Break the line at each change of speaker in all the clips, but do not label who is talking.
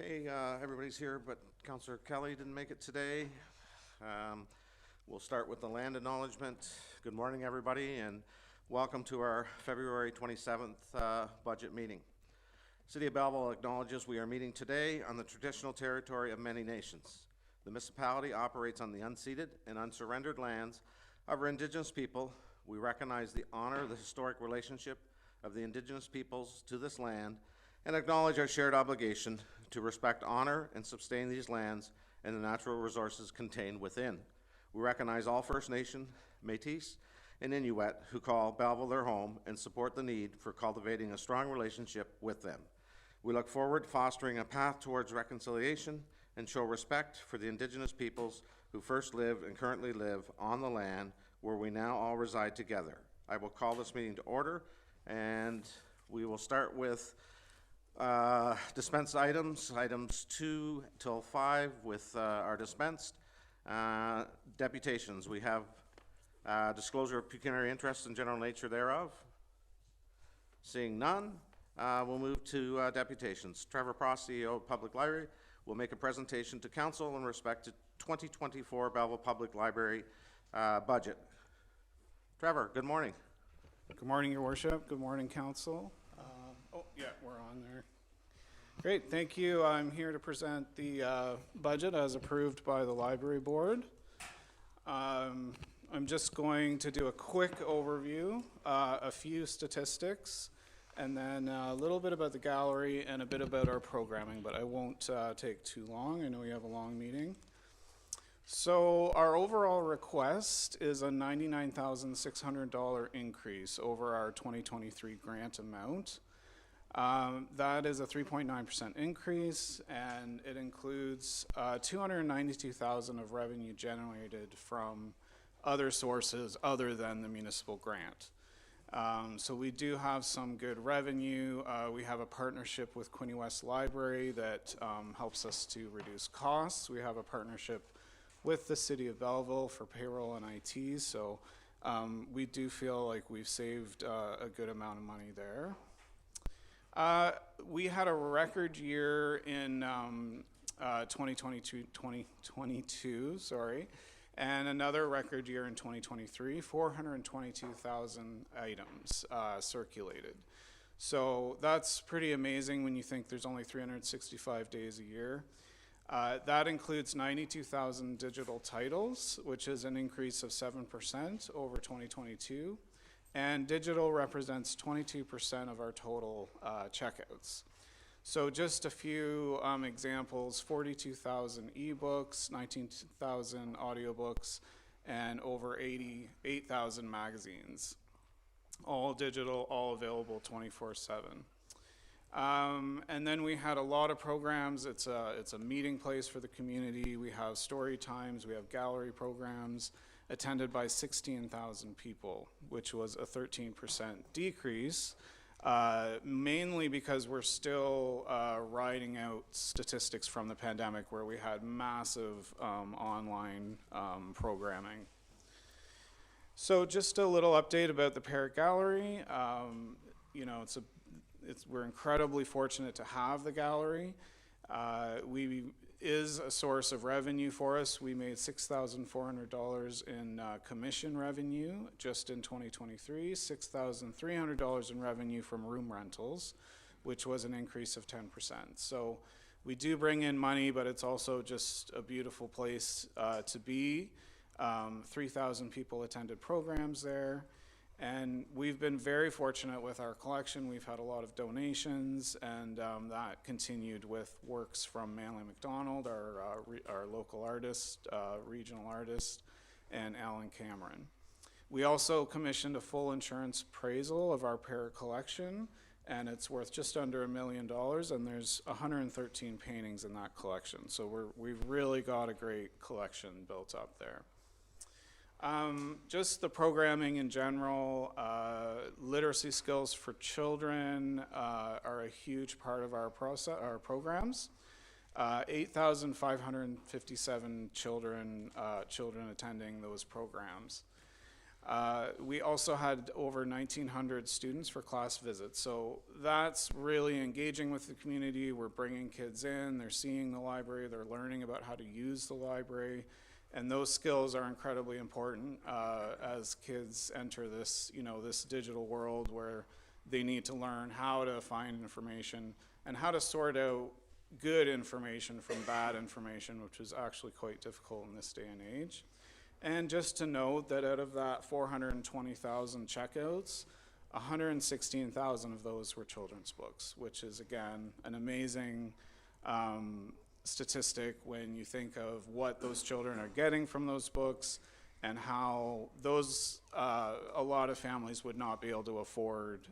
Okay, everybody's here, but Councillor Kelly didn't make it today. We'll start with the land acknowledgement. Good morning, everybody, and welcome to our February 27th budget meeting. City of Belleville acknowledges we are meeting today on the traditional territory of many nations. The municipality operates on the unceded and unsurrendered lands of our Indigenous people. We recognize the honor of the historic relationship of the Indigenous peoples to this land and acknowledge our shared obligation to respect, honor, and sustain these lands and the natural resources contained within. We recognize all First Nation, Métis, and Inuit who call Belleville their home and support the need for cultivating a strong relationship with them. We look forward to fostering a path towards reconciliation and show respect for the Indigenous peoples who first lived and currently live on the land where we now all reside together. I will call this meeting to order, and we will start with dispensed items 2 till 5 with our dispensed. Deputations, we have disclosure of pecuniary interest and general nature thereof. Seeing none, we'll move to deputations. Trevor Pross, CEO of Public Library, will make a presentation to Council in respect to 2024 Belleville Public Library budget. Trevor, good morning.
Good morning, Your Worship. Good morning, Council. Oh, yeah, we're on there. Great, thank you. I'm here to present the budget as approved by the Library Board. I'm just going to do a quick overview, a few statistics, and then a little bit about the gallery and a bit about our programming, but I won't take too long. I know we have a long meeting. So our overall request is a $99,600 increase over our 2023 grant amount. That is a 3.9% increase, and it includes $292,000 of revenue generated from other sources other than the municipal grant. So we do have some good revenue. We have a partnership with Quinte West Library that helps us to reduce costs. We have a partnership with the City of Belleville for payroll and IT, so we do feel like we've saved a good amount of money there. We had a record year in 2022, and another record year in 2023, 422,000 items circulated. So that's pretty amazing when you think there's only 365 days a year. That includes 92,000 digital titles, which is an increase of 7% over 2022. And digital represents 22% of our total checkouts. So just a few examples: 42,000 ebooks, 19,000 audiobooks, and over 88,000 magazines. All digital, all available 24/7. And then we had a lot of programs. It's a meeting place for the community. We have story times, we have gallery programs attended by 16,000 people, which was a 13% decrease, mainly because we're still riding out statistics from the pandemic where we had massive online programming. So just a little update about the Parrot Gallery. You know, we're incredibly fortunate to have the gallery. Is a source of revenue for us. We made $6,400 in commission revenue just in 2023, $6,300 in revenue from room rentals, which was an increase of 10%. So we do bring in money, but it's also just a beautiful place to be. 3,000 people attended programs there. And we've been very fortunate with our collection. We've had a lot of donations, and that continued with works from Manly McDonald, our local artist, regional artist, and Alan Cameron. We also commissioned a full insurance appraisal of our Parrot collection, and it's worth just under $1 million, and there's 113 paintings in that collection. So we've really got a great collection built up there. Just the programming in general, literacy skills for children are a huge part of our programs. 8,557 children attending those programs. We also had over 1,900 students for class visits. So that's really engaging with the community. We're bringing kids in, they're seeing the library, they're learning about how to use the library. And those skills are incredibly important as kids enter this, this digital world where they need to learn how to find information and how to sort out good information from bad information, which is actually quite difficult in this day and age. And just to note that out of that 420,000 checkouts, 116,000 of those were children's books, which is, again, an amazing statistic when you think of what those children are getting from those books and how those, a lot of families would not be able to afford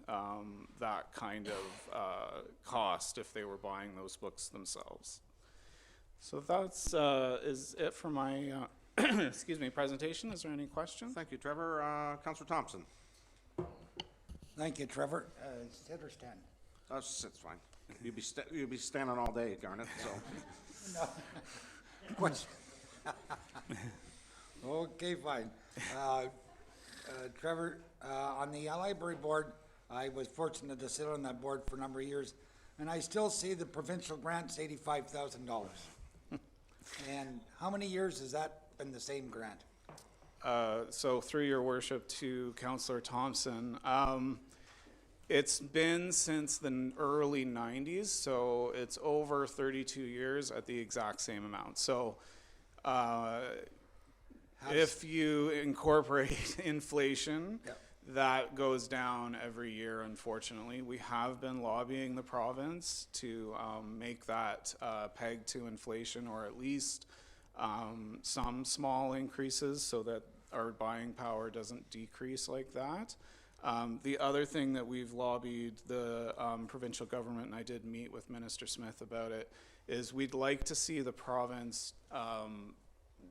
that kind of cost if they were buying those books themselves. So that's is it for my excuse me, presentation. Is there any questions?
Thank you, Trevor. Councillor Thompson.
Thank you, Trevor. Sit or stand?
It's fine. You'll be standing all day, Garnet, so.
No. What's okay, fine. Trevor, on the library board, I was fortunate to sit on that board for a number of years, and I still see the provincial grant's $85,000. And how many years has that been the same grant?
So through your worship to Councillor Thompson, it's been since the early 90s, so it's over 32 years at the exact same amount. So if you incorporate inflation,
Yep.
that goes down every year, unfortunately. We have been lobbying the province to make that pegged to inflation, or at least some small increases so that our buying power doesn't decrease like that. The other thing that we've lobbied the provincial government, and I did meet with Minister Smith about it, is we'd like to see the province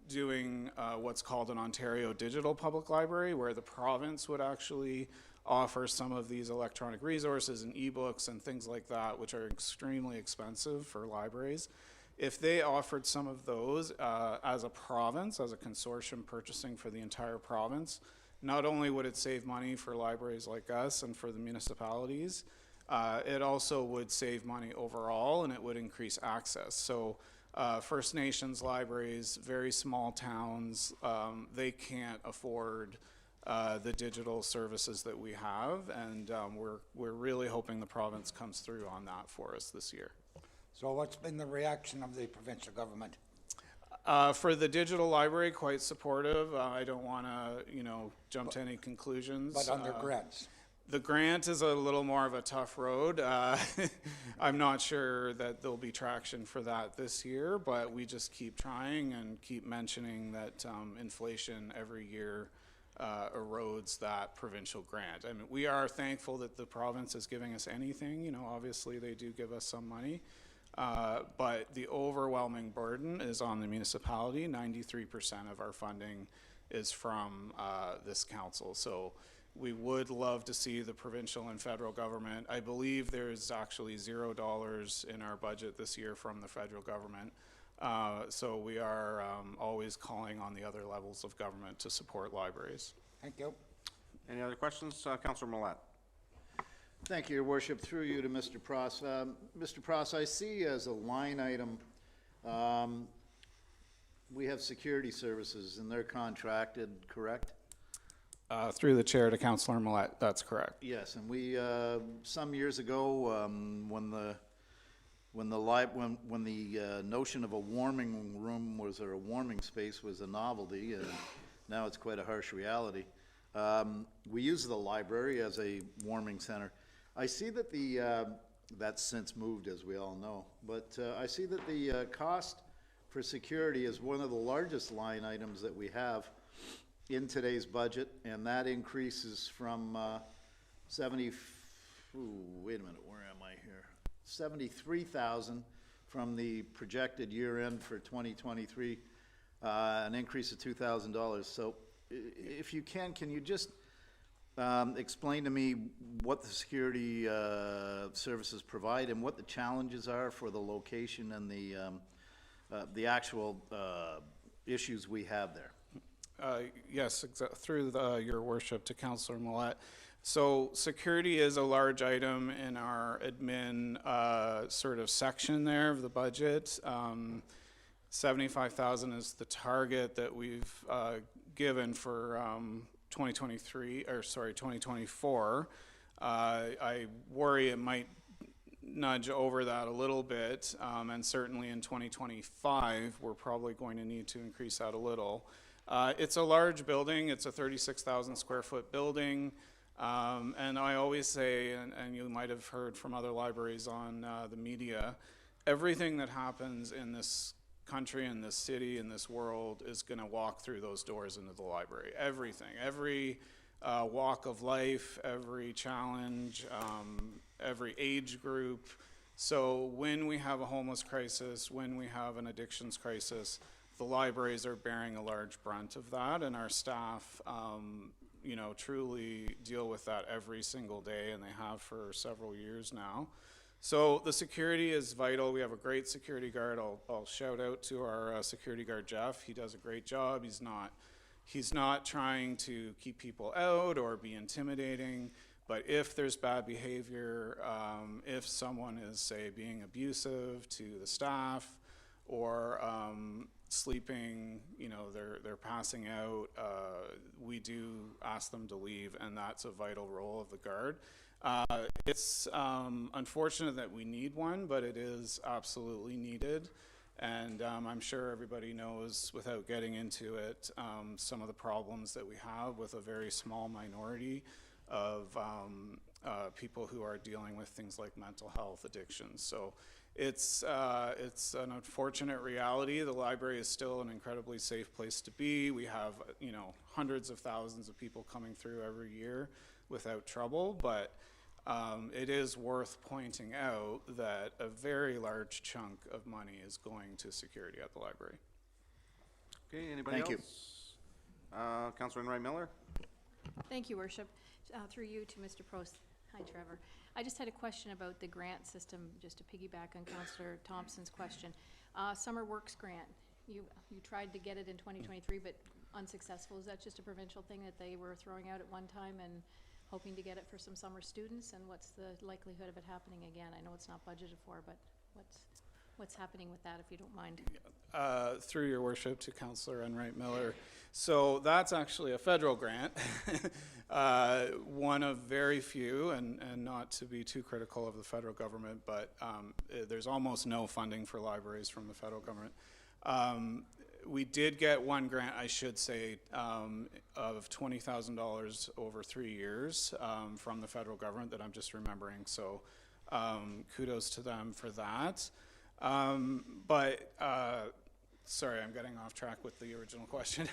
doing what's called an Ontario Digital Public Library, where the province would actually offer some of these electronic resources and ebooks and things like that, which are extremely expensive for libraries. If they offered some of those as a province, as a consortium purchasing for the entire province, not only would it save money for libraries like us and for the municipalities, it also would save money overall, and it would increase access. So First Nations libraries, very small towns, they can't afford the digital services that we have, and we're really hoping the province comes through on that for us this year.
So what's been the reaction of the provincial government?
For the digital library, quite supportive. I don't want to, jump to any conclusions.
But on their grants?
The grant is a little more of a tough road. I'm not sure that there'll be traction for that this year, but we just keep trying and keep mentioning that inflation every year erodes that provincial grant. I mean, we are thankful that the province is giving us anything. Obviously they do give us some money. But the overwhelming burden is on the municipality. 93% of our funding is from this council. So we would love to see the provincial and federal government. I believe there's actually $0 in our budget this year from the federal government. So we are always calling on the other levels of government to support libraries.
Thank you.
Any other questions? Councillor Millett.
Thank you, Your Worship. Through you to Mr. Pross. Mr. Pross, I see as a line item, we have security services and they're contracted, correct?
Through the chair to Councillor Millett, that's correct.
Yes, and we, some years ago, when the notion of a warming room was, or a warming space was a novelty, and now it's quite a harsh reality. We use the library as a warming center. I see that that's since moved, as we all know, but I see that the cost for security is one of the largest line items that we have in today's budget, and that increases from wait a minute, where am I here? 73,000 from the projected year end for 2023, an increase of $2,000. So if you can you just explain to me what the security services provide and what the challenges are for the location and the actual issues we have there?
Yes, through your worship to Councillor Millette. So security is a large item in our admin sort of section there of the budget. 75,000 is the target that we've given for 2024. I worry it might nudge over that a little bit, and certainly in 2025 we're probably going to need to increase that a little. It's a large building. It's a 36,000 square foot building. And I always say, and you might have heard from other libraries on the media, everything that happens in this country, in this city, in this world is going to walk through those doors into the library. Everything, every walk of life, every challenge, every age group. So when we have a homeless crisis, when we have an addictions crisis, the libraries are bearing a large brunt of that, and our staff you know, truly deal with that every single day, and they have for several years now. So the security is vital. We have a great security guard. I'll shout out to our security guard, Jeff. He does a great job. He's not trying to keep people out or be intimidating, but if there's bad behavior, if someone is, say, being abusive to the staff, or sleeping, you know, they're passing out, we do ask them to leave, and that's a vital role of the guard. It's unfortunate that we need one, but it is absolutely needed. And I'm sure everybody knows, without getting into it, some of the problems that we have with a very small minority of people who are dealing with things like mental health addictions. So it's an unfortunate reality. The library is still an incredibly safe place to be. We have, you know, hundreds of thousands of people coming through every year without trouble, but it is worth pointing out that a very large chunk of money is going to security at the library.
Okay, anybody
Thank
else? Councillor Enright Miller?
Thank you, Worship. Through you to Mr. Pross. Hi, Trevor. I just had a question about the grant system, just to piggyback on Councillor Thompson's question. Summer Works grant, you tried to get it in 2023, but unsuccessful. Is that just a provincial thing that they were throwing out at one time and hoping to get it for some summer students? And what's the likelihood of it happening again? I know it's not budgeted for, but what's happening with that, if you don't mind?
Through your worship to Councillor Enright Miller. So that's actually a federal grant, one of very few, and not to be too critical of the federal government, but there's almost no funding for libraries from the federal government. We did get one grant, I should say, of $20,000 over 3 years from the federal government that I'm just remembering. So kudos to them for that. Sorry, I'm getting off track with the original question.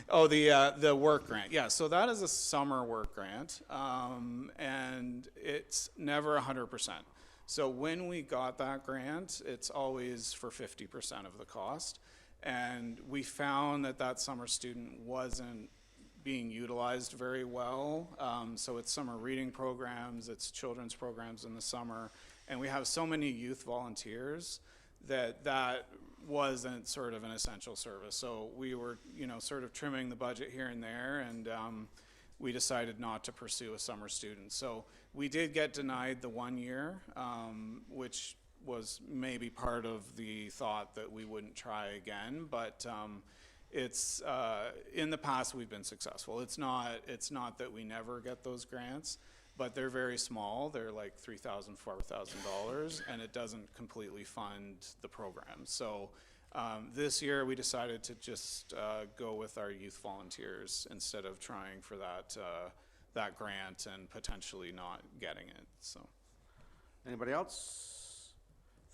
Oh, the work grant. Yeah, so that is a summer work grant, and it's never 100%. So when we got that grant, it's always for 50% of the cost. And we found that summer student wasn't being utilized very well. So it's summer reading programs, it's children's programs in the summer, and we have so many youth volunteers that wasn't sort of an essential service. So we were, you know, sort of trimming the budget here and there, and we decided not to pursue a summer student. So we did get denied the 1 year, which was maybe part of the thought that we wouldn't try again, but it's in the past we've been successful. It's not that we never get those grants, but they're very small. They're like $3,000, $4,000, and it doesn't completely fund the program. So this year we decided to just go with our youth volunteers instead of trying for that grant and potentially not getting it. So,
Anybody else?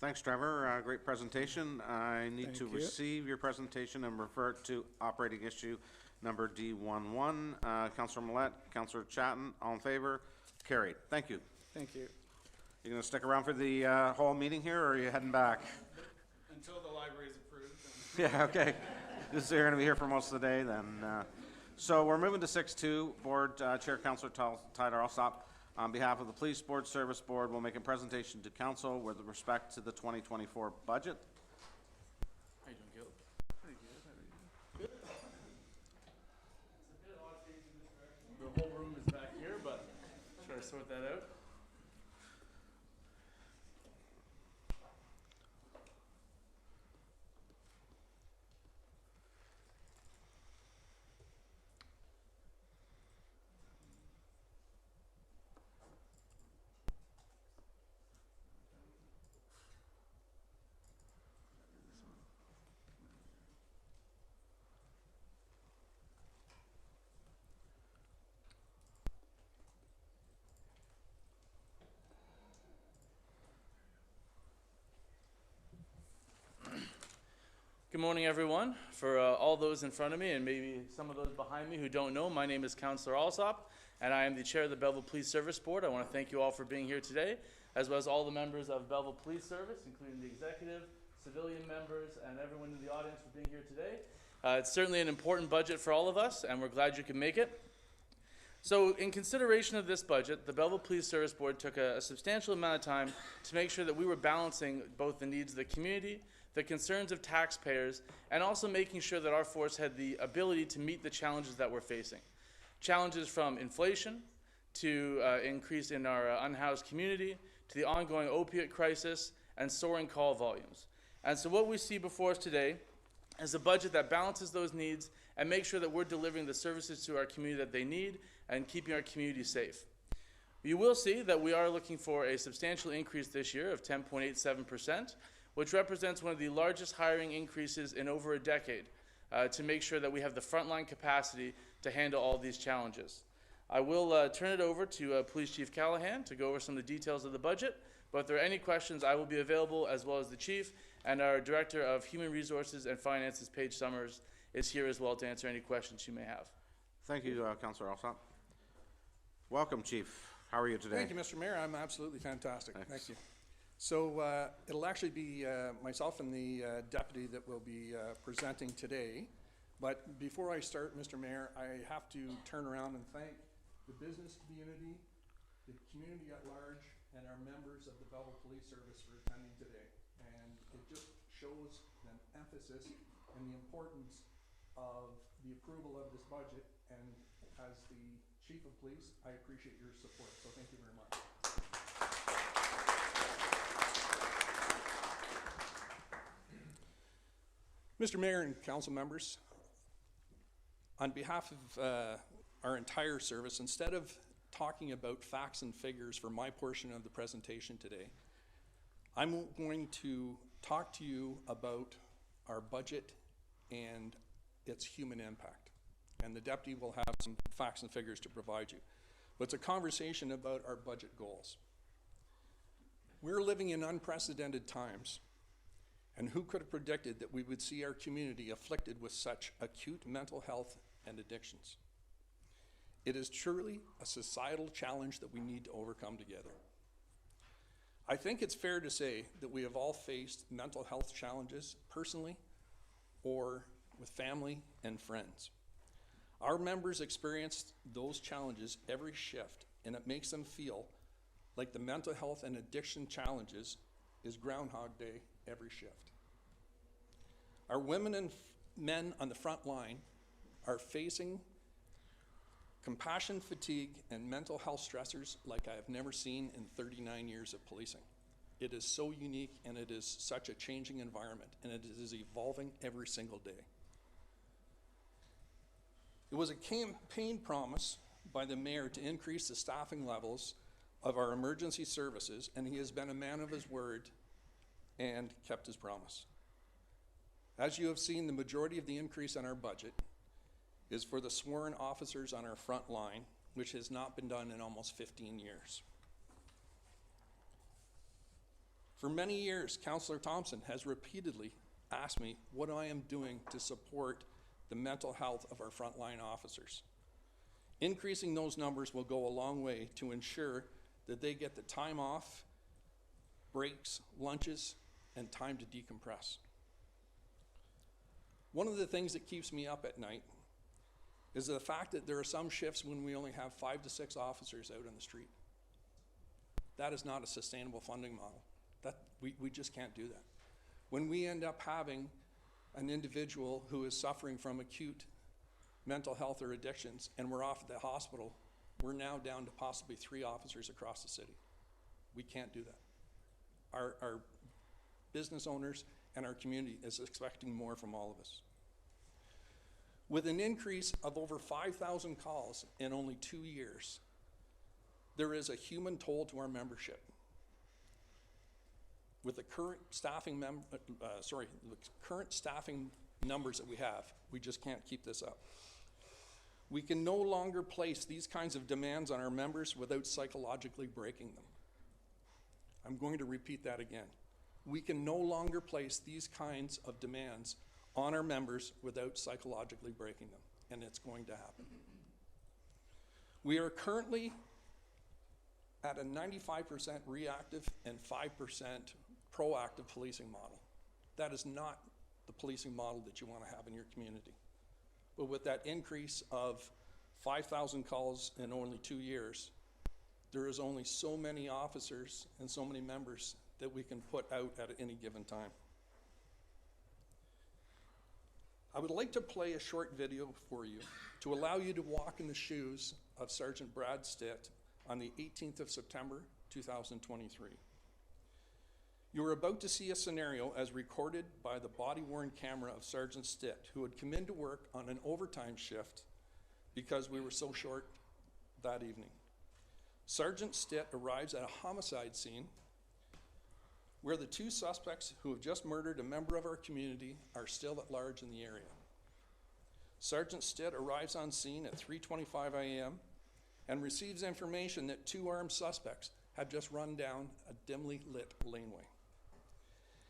Thanks, Trevor. Great presentation. I need to receive your presentation and refer it to operating issue number D11. Councillor Millette, Councillor Chatton, all in favor? Carried. Thank you.
thank you.
You gonna stick around for the whole meeting here, or are you heading back?
Until the library is approved.
Yeah, okay. So you're gonna be here for most of the day then. So we're moving to 6.2. Board Chair Councillor Tyler Allsopp, on behalf of the Police Board Service Board, will make a presentation to Council with respect to the 2024 budget.
How you doing, Gil? Pretty good.
the whole room is back here, but try to sort that out. Good morning, everyone. For all those in front of me and maybe some of those behind me who don't know, my name is Councillor Allsopp, and I am the Chair of the Belleville Police Service Board. I want to thank you all for being here today, as well as all the members of Belleville Police Service, including the executive, civilian members, and everyone in the audience for being here today. It's certainly an important budget for all of us, and we're glad you can make it. So in consideration of this budget, the Belleville Police Service Board took a substantial amount of time to make sure that we were balancing both the needs of the community, the concerns of taxpayers, and also making sure that our force had the ability to meet the challenges that we're facing. Challenges from inflation, to increase in our unhoused community, to the ongoing opiate crisis, and soaring call volumes. And so what we see before us today is a budget that balances those needs and makes sure that we're delivering the services to our community that they need and keeping our community safe. You will see that we are looking for a substantial increase this year of 10.87%, which represents one of the largest hiring increases in over a decade, to make sure that we have the frontline capacity to handle all these challenges. I will turn it over to Police Chief Callahan to go over some of the details of the budget, but if there are any questions, I will be available, as well as the Chief, and our Director of Human Resources and Finances, Paige Summers, is here as well to answer any questions you may have.
Thank you, Councillor Allsopp. Welcome, Chief. How are you today?
Thank you, Mr. Mayor. I'm absolutely fantastic. Thank you. So it'll actually be myself and the deputy that will be presenting today. But before I start, Mr. Mayor, I have to turn around and thank the business community, the community at large, and our members of the Belleville Police Service for attending today. And it just shows an emphasis and the importance of the approval of this budget. And as the Chief of Police, I appreciate your support. So thank you very much. Mr. Mayor and council members, on behalf of our entire service, instead of talking about facts and figures for my portion of the presentation today, I'm going to talk to you about our budget and its human impact. And the deputy will have some facts and figures to provide you. But it's a conversation about our budget goals. We're living in unprecedented times. And who could have predicted that we would see our community afflicted with such acute mental health and addictions? It is truly a societal challenge that we need to overcome together. I think it's fair to say that we have all faced mental health challenges personally or with family and friends. Our members experience those challenges every shift, and it makes them feel like the mental health and addiction challenges is Groundhog Day every shift. Our women and men on the front line are facing compassion fatigue and mental health stressors like I have never seen in 39 years of policing. It is so unique, and it is such a changing environment, and it is evolving every single day. It was a campaign promise by the mayor to increase the staffing levels of our emergency services, and he has been a man of his word and kept his promise. As you have seen, the majority of the increase in our budget is for the sworn officers on our front line, which has not been done in almost 15 years. For many years, Councillor Thompson has repeatedly asked me what I am doing to support the mental health of our frontline officers. Increasing those numbers will go a long way to ensure that they get the time off, breaks, lunches, and time to decompress. One of the things that keeps me up at night is the fact that there are some shifts when we only have 5 to 6 officers out on the street. That is not a sustainable funding model. We just can't do that. When we end up having an individual who is suffering from acute mental health or addictions, and we're off at the hospital, we're now down to possibly 3 officers across the city. We can't do that. Our business owners and our community is expecting more from all of us. With an increase of over 5,000 calls in only 2 years, there is a human toll to our membership. With the current staffing numbers that we have, we just can't keep this up. We can no longer place these kinds of demands on our members without psychologically breaking them. I'm going to repeat that again. We can no longer place these kinds of demands on our members without psychologically breaking them, and it's going to happen. We are currently at a 95% reactive and 5% proactive policing model. That is not the policing model that you want to have in your community. But with that increase of 5,000 calls in only 2 years, there is only so many officers and so many members that we can put out at any given time. I would like to play a short video for you to allow you to walk in the shoes of Sergeant Brad Stitt on the 18th of September, 2023. You are about to see a scenario as recorded by the body-worn camera of Sergeant Stitt, who had come into work on an overtime shift because we were so short that evening. Sergeant Stitt arrives at a homicide scene where the 2 suspects who have just murdered a member of our community are still at large in the area. Sergeant Stitt arrives on scene at 3:25 a.m. and receives information that 2 armed suspects have just run down a dimly lit laneway.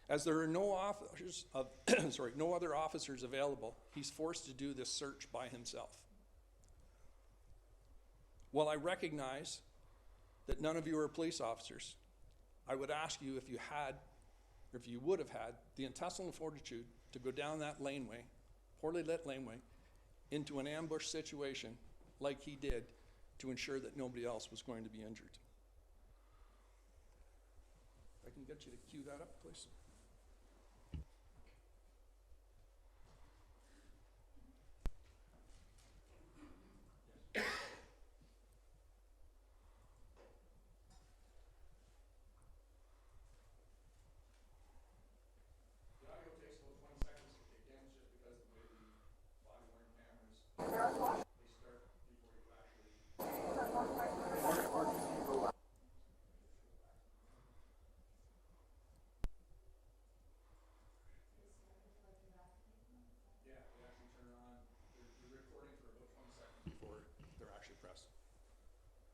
As there are no other officers available, he's forced to do this search by himself. While I recognize that none of you are police officers, I would ask you if you would have had the intestinal fortitude to go down that laneway, poorly lit laneway, into an ambush situation like he did to ensure that nobody else was going to be injured. If I can get you to cue that up, please.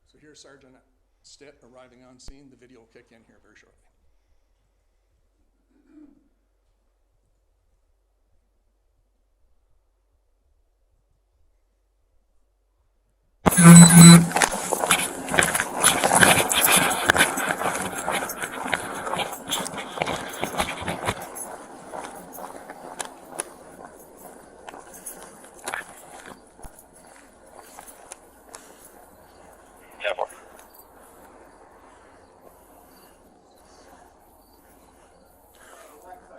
So here's Sergeant Stitt arriving on scene. The video will kick in here very shortly.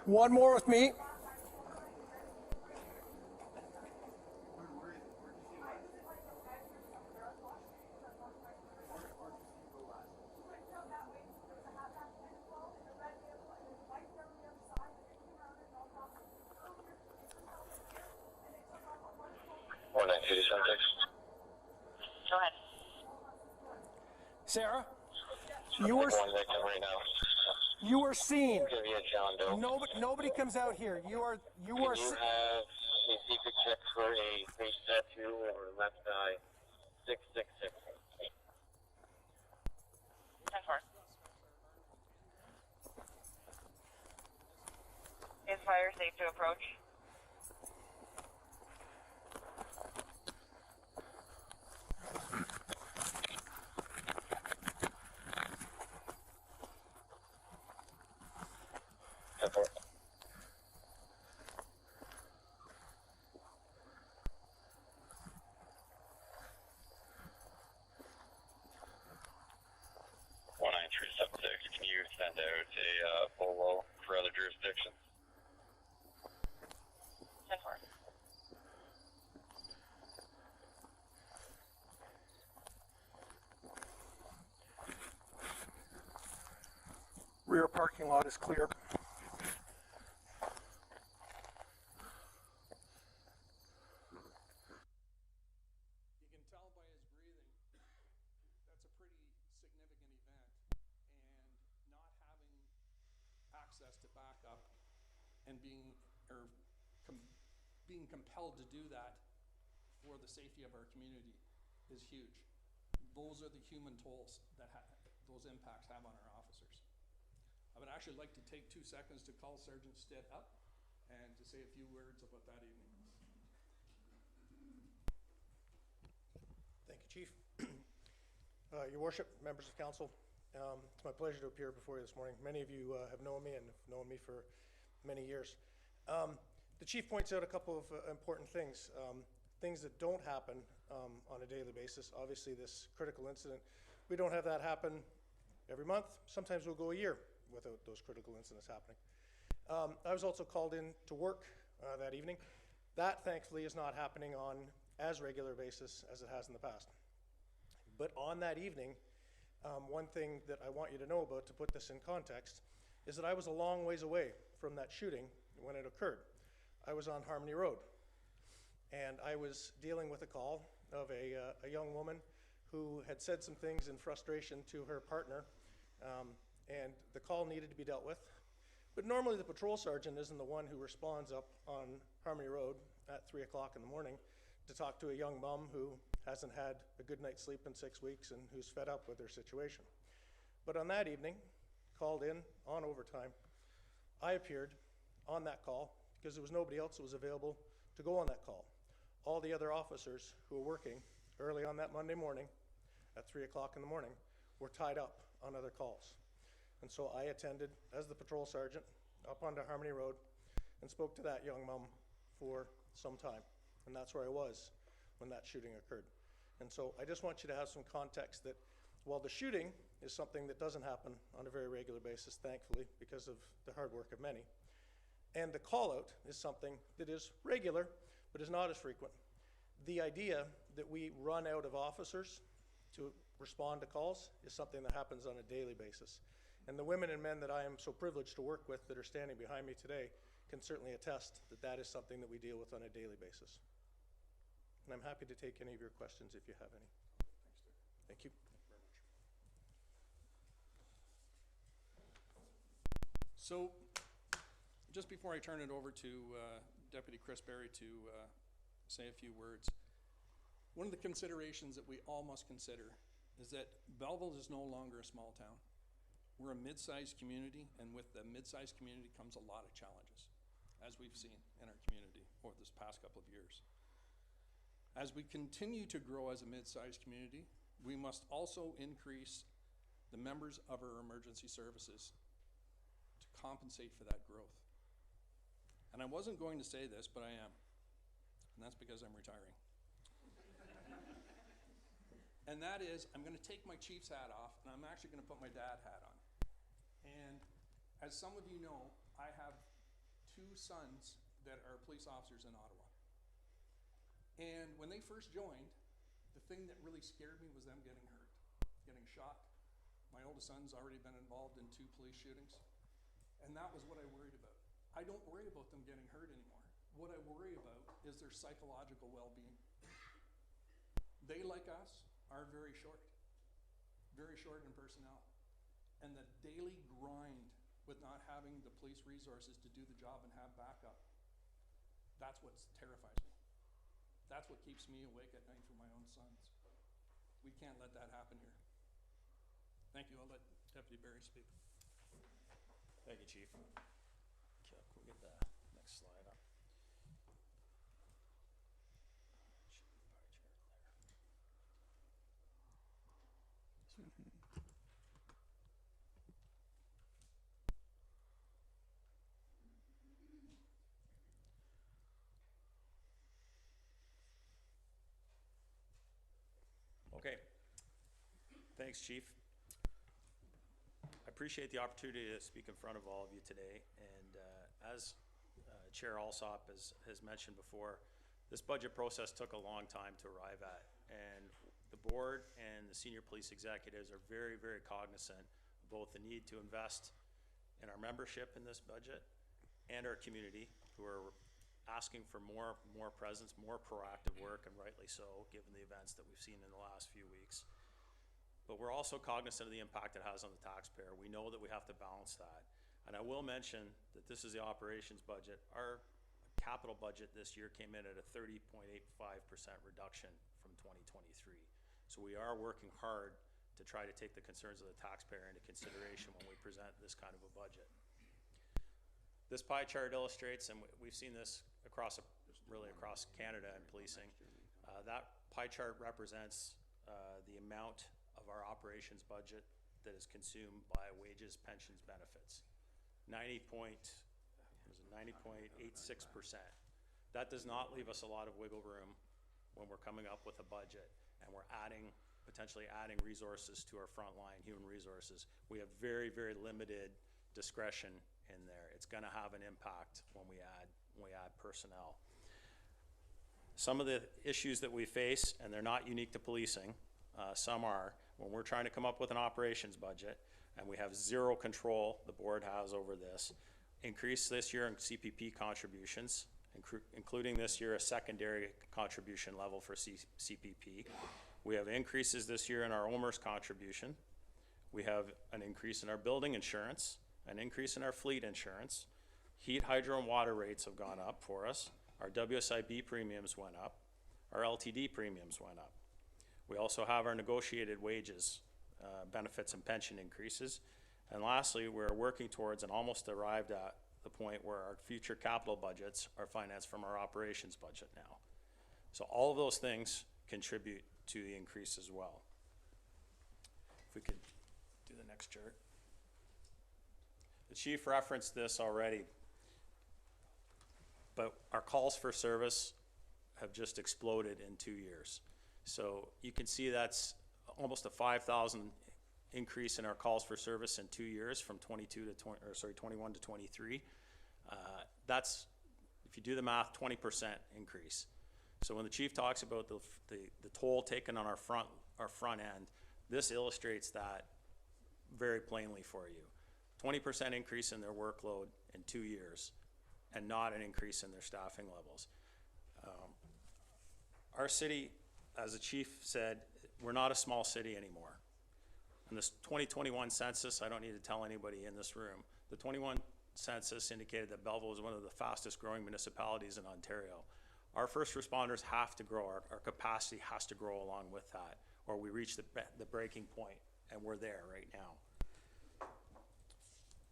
One more with me.
Go ahead.
Sarah, you were seen. Nobody comes out here. You are.
You have a secret check for a face tattoo or left eye. 666. 10-4. Is fire safe to approach? Can you send out a polo for other jurisdictions? 10-4.
rear parking lot is clear.
You can tell by his breathing, that's a pretty significant event, and not having access to backup and being compelled to do that for the safety of our community is huge. Those are the human tolls that those impacts have on our officers. I would actually like to take 2 seconds to call Sergeant Stitt up and to say a few words about that evening.
Thank you, Chief. Your Worship, members of council, it's my pleasure to appear before you this morning. Many of you have known me and have known me for many years. The Chief points out a couple of important things, things that don't happen on a daily basis. Obviously, this critical incident, we don't have that happen every month. Sometimes we'll go a year without those critical incidents happening. I was also called in to work that evening. That, thankfully, is not happening on as regular basis as it has in the past. But on that evening, one thing that I want you to know about, to put this in context, is that I was a long ways away from that shooting when it occurred. I was on Harmony Road, and I was dealing with a call of a young woman who had said some things in frustration to her partner, and the call needed to be dealt with. But normally the patrol sergeant isn't the one who responds up on Harmony Road at 3 o'clock in the morning to talk to a young mom who hasn't had a good night's sleep in 6 weeks and who's fed up with their situation. But on that evening, called in on overtime, I appeared on that call because there was nobody else who was available to go on that call. All the other officers who were working early on that Monday morning at 3 o'clock in the morning were tied up on other calls. And so I attended as the patrol sergeant up onto Harmony Road and spoke to that young mom for some time. And that's where I was when that shooting occurred. And so I just want you to have some context that while the shooting is something that doesn't happen on a very regular basis, thankfully, because of the hard work of many, and the call out is something that is regular, but is not as frequent. The idea that we run out of officers to respond to calls is something that happens on a daily basis. And the women and men that I am so privileged to work with that are standing behind me today can certainly attest that that is something that we deal with on a daily basis. And I'm happy to take any of your questions if you have any. Thank you.
So, just before I turn it over to Deputy Chris Berry to say a few words, one of the considerations that we all must consider is that Belleville is no longer a small town. We're a mid-sized community, and with the mid-sized community comes a lot of challenges, as we've seen in our community over this past couple of years. As we continue to grow as a mid-sized community, we must also increase the members of our emergency services to compensate for that growth. And I wasn't going to say this, but I am. And that's because I'm retiring. And that is, I'm going to take my Chief's hat off, and I'm actually going to put my dad hat on. And as some of you know, I have 2 sons that are police officers in Ottawa. And when they first joined, the thing that really scared me was them getting hurt, getting shot. My oldest son's already been involved in 2 police shootings, and that was what I worried about. I don't worry about them getting hurt anymore. What I worry about is their psychological well-being. They, like us, are very short in personnel. And the daily grind with not having the police resources to do the job and have backup, that's what terrifies me. That's what keeps me awake at night for my own sons. We can't let that happen here. Thank you. I'll let Deputy Berry speak.
Thank you, Chief. Okay, we'll get the next slide up. Should be bar chart there. Okay. Thanks, Chief. I appreciate the opportunity to speak in front of all of you today. And as Chair Allsopp has mentioned before, this budget process took a long time to arrive at. And the board and the senior police executives are very, very cognizant of both the need to invest in our membership in this budget and our community, who are asking for more presence, more proactive work, and rightly so, given the events that we've seen in the last few weeks. But we're also cognizant of the impact it has on the taxpayer. We know that we have to balance that. And I will mention that this is the operations budget. Our capital budget this year came in at a 30.85% reduction from 2023. So we are working hard to try to take the concerns of the taxpayer into consideration when we present this kind of a budget. This pie chart illustrates, and we've seen this really across Canada and policing, that pie chart represents the amount of our operations budget that is consumed by wages, pensions, benefits. 90.86%. That does not leave us a lot of wiggle room when we're coming up with a budget and we're potentially adding resources to our frontline human resources. We have very, very limited discretion in there. It's going to have an impact when we add personnel. Some of the issues that we face, and they're not unique to policing, some are, when we're trying to come up with an operations budget and we have zero control, the board has over this, increase this year in CPP contributions, including this year a secondary contribution level for CPP. We have increases this year in our OMERS contribution. We have an increase in our building insurance, an increase in our fleet insurance. Heat, hydro, and water rates have gone up for us. Our WSIB premiums went up. Our LTD premiums went up. We also have our negotiated wages, benefits, and pension increases. And lastly, we're working towards and almost arrived at the point where our future capital budgets are financed from our operations budget now. So all of those things contribute to the increase as well. If we could do the next chart. The chief referenced this already, but our calls for service have just exploded in 2 years. So you can see that's almost a 5,000 increase in our calls for service in 2 years, from 21 to 23. That's, if you do the math, 20% increase. So when the chief talks about the toll taken on our front end, this illustrates that very plainly for you. 20% increase in their workload in 2 years, and not an increase in their staffing levels. Our city, as the chief said, we're not a small city anymore. In this 2021 census, I don't need to tell anybody in this room, the 21 census indicated that Belleville is one of the fastest growing municipalities in Ontario. Our first responders have to grow, our capacity has to grow along with that, or we reach the breaking point, and we're there right now.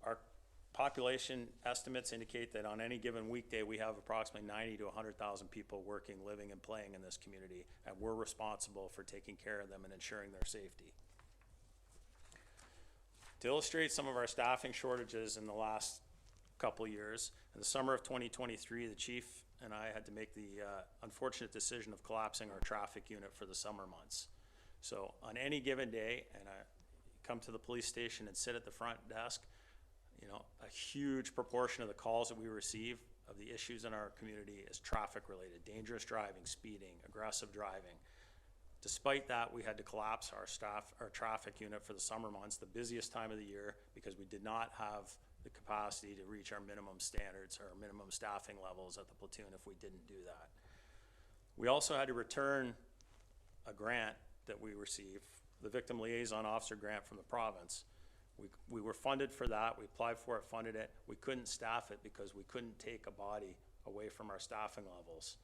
Our population estimates indicate that on any given weekday, we have approximately 90 to 100,000 people working, living, and playing in this community, and we're responsible for taking care of them and ensuring their safety. To illustrate some of our staffing shortages in the last couple of years, in the summer of 2023, the chief and I had to make the unfortunate decision of collapsing our traffic unit for the summer months. So on any given day, and I come to the police station and sit at the front desk, you know, a huge proportion of the calls that we receive of the issues in our community is traffic related, dangerous driving, speeding, aggressive driving. Despite that, we had to collapse our traffic unit for the summer months, the busiest time of the year, because we did not have the capacity to reach our minimum standards or minimum staffing levels at the platoon if we didn't do that. We also had to return a grant that we received, the Victim Liaison Officer grant from the province. We were funded for that. We applied for it, funded it. We couldn't staff it because we couldn't take a body away from our staffing levels.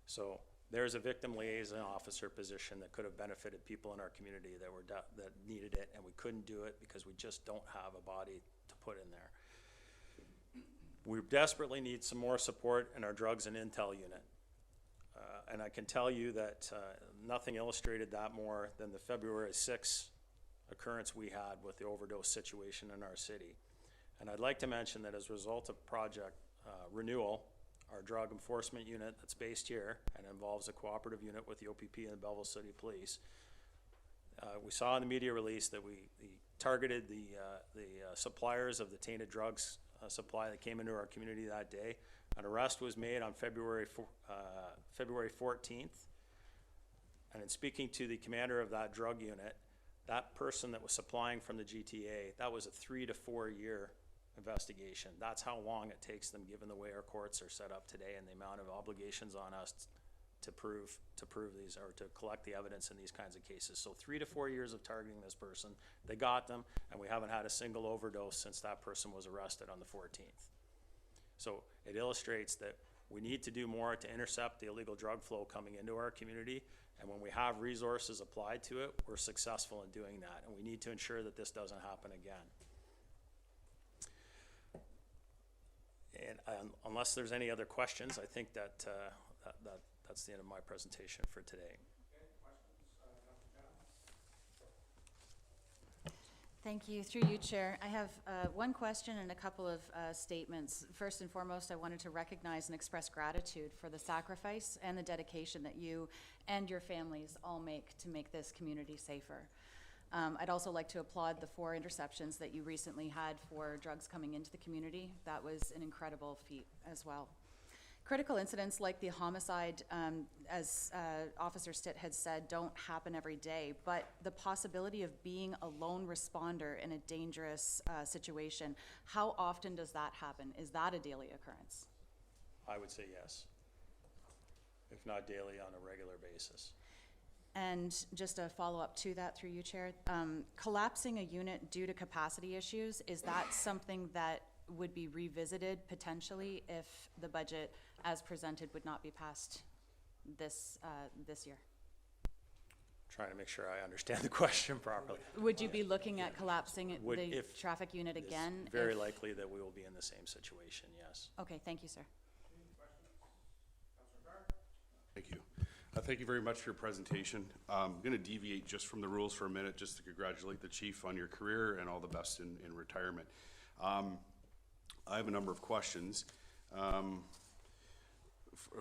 So there's a Victim Liaison Officer position that could have benefited people in our community that needed it, and we couldn't do it because we just don't have a body to put in there. We desperately need some more support in our drugs and intel unit. And I can tell you that nothing illustrated that more than the February 6th occurrence we had with the overdose situation in our city. And I'd like to mention that as a result of Project Renewal, our drug enforcement unit that's based here and involves a cooperative unit with the OPP and the Belleville City Police, we saw in the media release that we targeted the suppliers of the tainted drugs supply that came into our community that day. An arrest was made on February 14th. And in speaking to the commander of that drug unit, that person that was supplying from the GTA, that was a 3 to 4 year investigation. That's how long it takes them, given the way our courts are set up today and the amount of obligations on us to prove these, or to collect the evidence in these kinds of cases. So 3 to 4 years of targeting this person, they got them, and we haven't had a single overdose since that person was arrested on the 14th. So it illustrates that we need to do more to intercept the illegal drug flow coming into our community, and when we have resources applied to it, we're successful in doing that, and we need to ensure that this doesn't happen again. And unless there's any other questions, I think that, that's the end of my presentation for today.
Thank you. Through you, Chair. I have one question and a couple of statements. First and foremost, I wanted to recognize and express gratitude for the sacrifice and the dedication that you and your families all make to make this community safer. I'd also like to applaud the 4 interceptions that you recently had for drugs coming into the community. That was an incredible feat as well. Critical incidents like the homicide, as Officer Stitt had said, don't happen every day, but the possibility of being a lone responder in a dangerous situation, how often does that happen? Is that a daily occurrence?
I would say yes, if not daily, on a regular basis.
And just a follow-up to that through you, Chair, collapsing a unit due to capacity issues, is that something that would be revisited potentially if the budget as presented would not be passed this year?
Trying to make sure I understand the question properly.
Would you be looking at collapsing the traffic unit again?
It's very likely that we will be in the same situation, yes.
Okay, thank you, sir.
Thank you. Thank you very much for your presentation. I'm going to deviate just from the rules for a minute just to congratulate the chief on your career and all the best in retirement. I have a number of questions.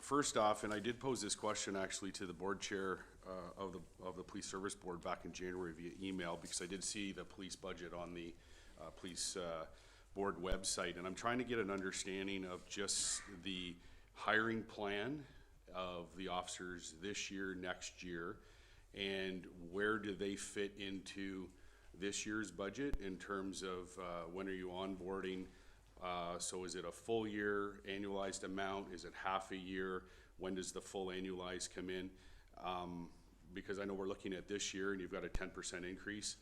First off, and I did pose this question actually to the board chair of the Police Service Board back in January via email, because I did see the police budget on the police board website, and I'm trying to get an understanding of just the hiring plan of the officers this year, next year, and where do they fit into this year's budget in terms of when are you onboarding? So is it a full year annualized amount? Is it half a year? When does the full annualized come in? Because I know we're looking at this year and you've got a 10% increase,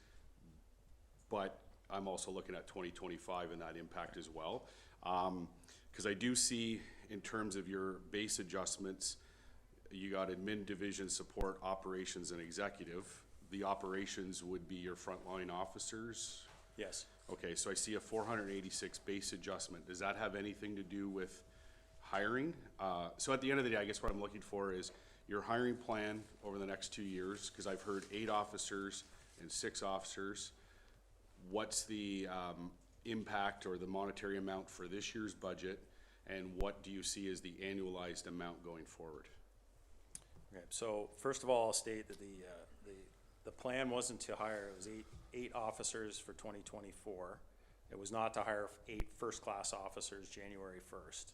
but I'm also looking at 2025 and that impact as well. Because I do see in terms of your base adjustments, you got admin, division, support, operations, and executive. The operations would be your frontline officers.
Yes.
Okay, so I see a 486 base adjustment. Does that have anything to do with hiring? So at the end of the day, I guess what I'm looking for is your hiring plan over the next 2 years, because I've heard 8 officers and 6 officers. What's the impact or the monetary amount for this year's budget, and what do you see as the annualized amount going forward?
Okay, so first of all, I'll state that the plan wasn't to hire, it was eight officers for 2024. It was not to hire 8 first-class officers January 1st.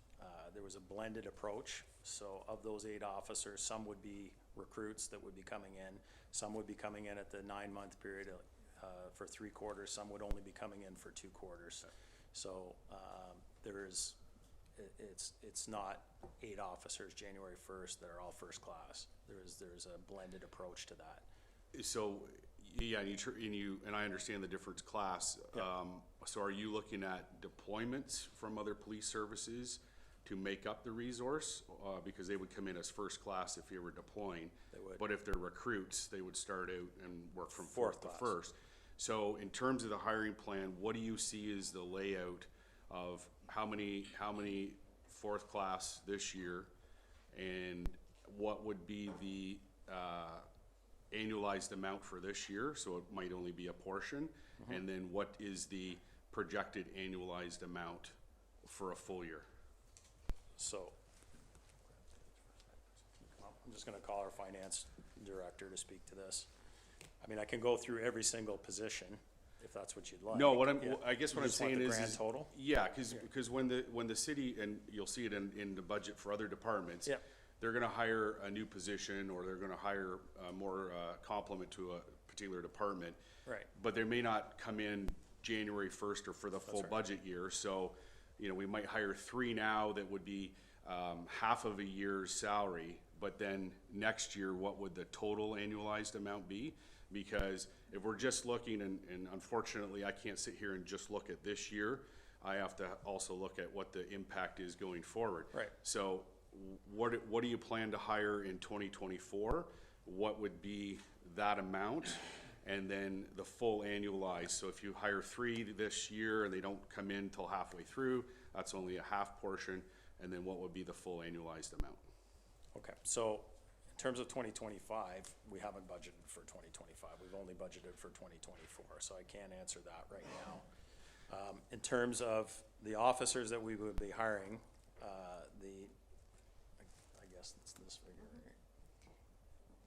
There was a blended approach. So of those 8 officers, some would be recruits that would be coming in. Some would be coming in at the 9-month period for 3 quarters. Some would only be coming in for 2 quarters. So it's not 8 officers January 1st that are all first class. There's a blended approach to that.
So, yeah, and I understand the different class.
Yeah.
So are you looking at deployments from other police services to make up the resource? Because they would come in as first class if you were deploying.
They would.
But if they're recruits, they would start out and work from fourth to
class.
first. So in terms of the hiring plan, what do you see as the layout of how many fourth class this year, and what would be the annualized amount for this year? So it might only be a portion. Mm-hmm. And then what is the projected annualized amount for a full year?
So I'm just gonna call our finance director to speak to this. I mean, I can go through every single position if that's what you'd like.
No,
Yeah.
I guess what I'm saying is,
grand total?
Yeah, because when the city, and you'll see it in the budget for other departments,
Yep.
they're gonna hire a new position, or they're gonna hire more complement to a particular department.
Right.
But they may not come in January 1st or for the full budget year. So, you know, we might hire 3 now that would be half of a year's salary, but then next year, what would the total annualized amount be? Because if we're just looking, and unfortunately, I can't sit here and just look at this year, I have to also look at what the impact is going forward.
Right.
So what do you plan to hire in 2024? What would be that amount? And then the full annualized. So if you hire 3 this year and they don't come in till halfway through, that's only a half portion. And then what would be the full annualized amount?
Okay, so in terms of 2025, we haven't budgeted for 2025. We've only budgeted for 2024, so I can't answer that right now. In terms of the officers that we would be hiring, I guess it's this figure.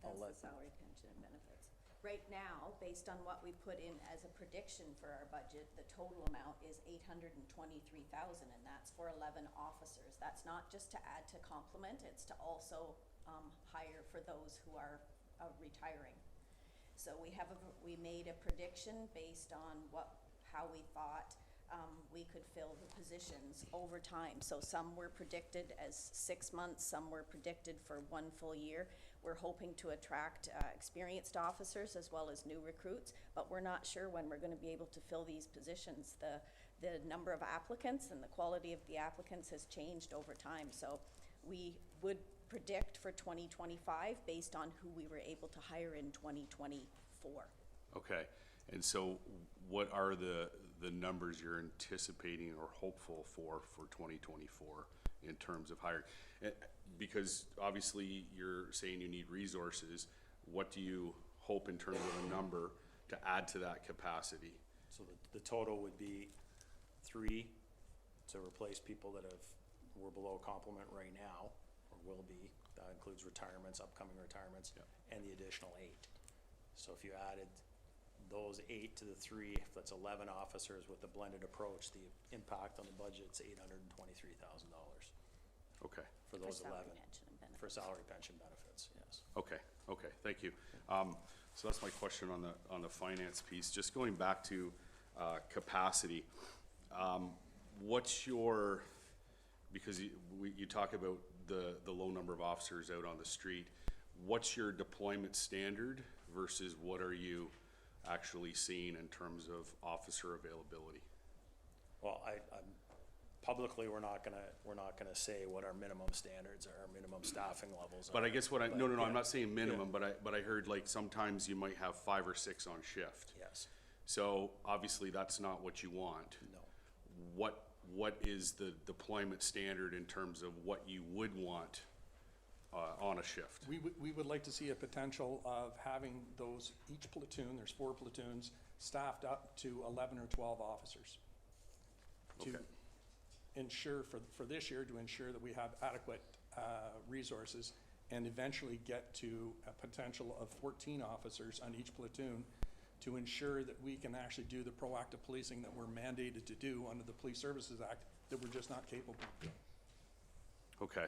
That's the salary, pension, and benefits. Right now, based on what we put in as a prediction for our budget, the total amount is $823,000, and that's for 11 officers. That's not just to add to complement, it's to also hire for those who are retiring. So we made a prediction based on how we thought we could fill the positions over time. So some were predicted as 6 months, some were predicted for 1 full year. We're hoping to attract experienced officers as well as new recruits, but we're not sure when we're going to be able to fill these positions. The number of applicants and the quality of the applicants has changed over time. So we would predict for 2025 based on who we were able to hire in 2024.
Okay, and so what are the numbers you're anticipating or hopeful for 2024 in terms of hiring? Because obviously you're saying you need resources. What do you hope in terms of a number to add to that capacity?
So the total would be 3 to replace people that were below complement right now, or will be. That includes retirements, upcoming retirements, and the additional 8. So if you added those 8 to the 3, if that's 11 officers with the blended approach, the impact on the budget's $823,000.
Okay.
For those 11.
Pension and benefits.
For salary, pension, benefits, yes.
Okay, thank you. So that's my question on the finance piece. Just going back to capacity, what's your, because you talk about the low number of officers out on the street, what's your deployment standard versus what are you actually seeing in terms of officer availability?
Well, publicly, we're not gonna say what our minimum standards are, our minimum staffing levels are.
But I guess no, I'm not saying minimum, but I heard like sometimes you might have 5 or 6 on shift.
Yes.
So obviously that's not what you want.
No.
What is the deployment standard in terms of what you would want on a shift?
We would like to see a potential of having each platoon, there's 4 platoons, staffed up to 11 or 12 officers.
Okay.
To ensure, for this year, to ensure that we have adequate resources and eventually get to a potential of 14 officers on each platoon to ensure that we can actually do the proactive policing that we're mandated to do under the Police Services Act that we're just not capable of doing.
Okay.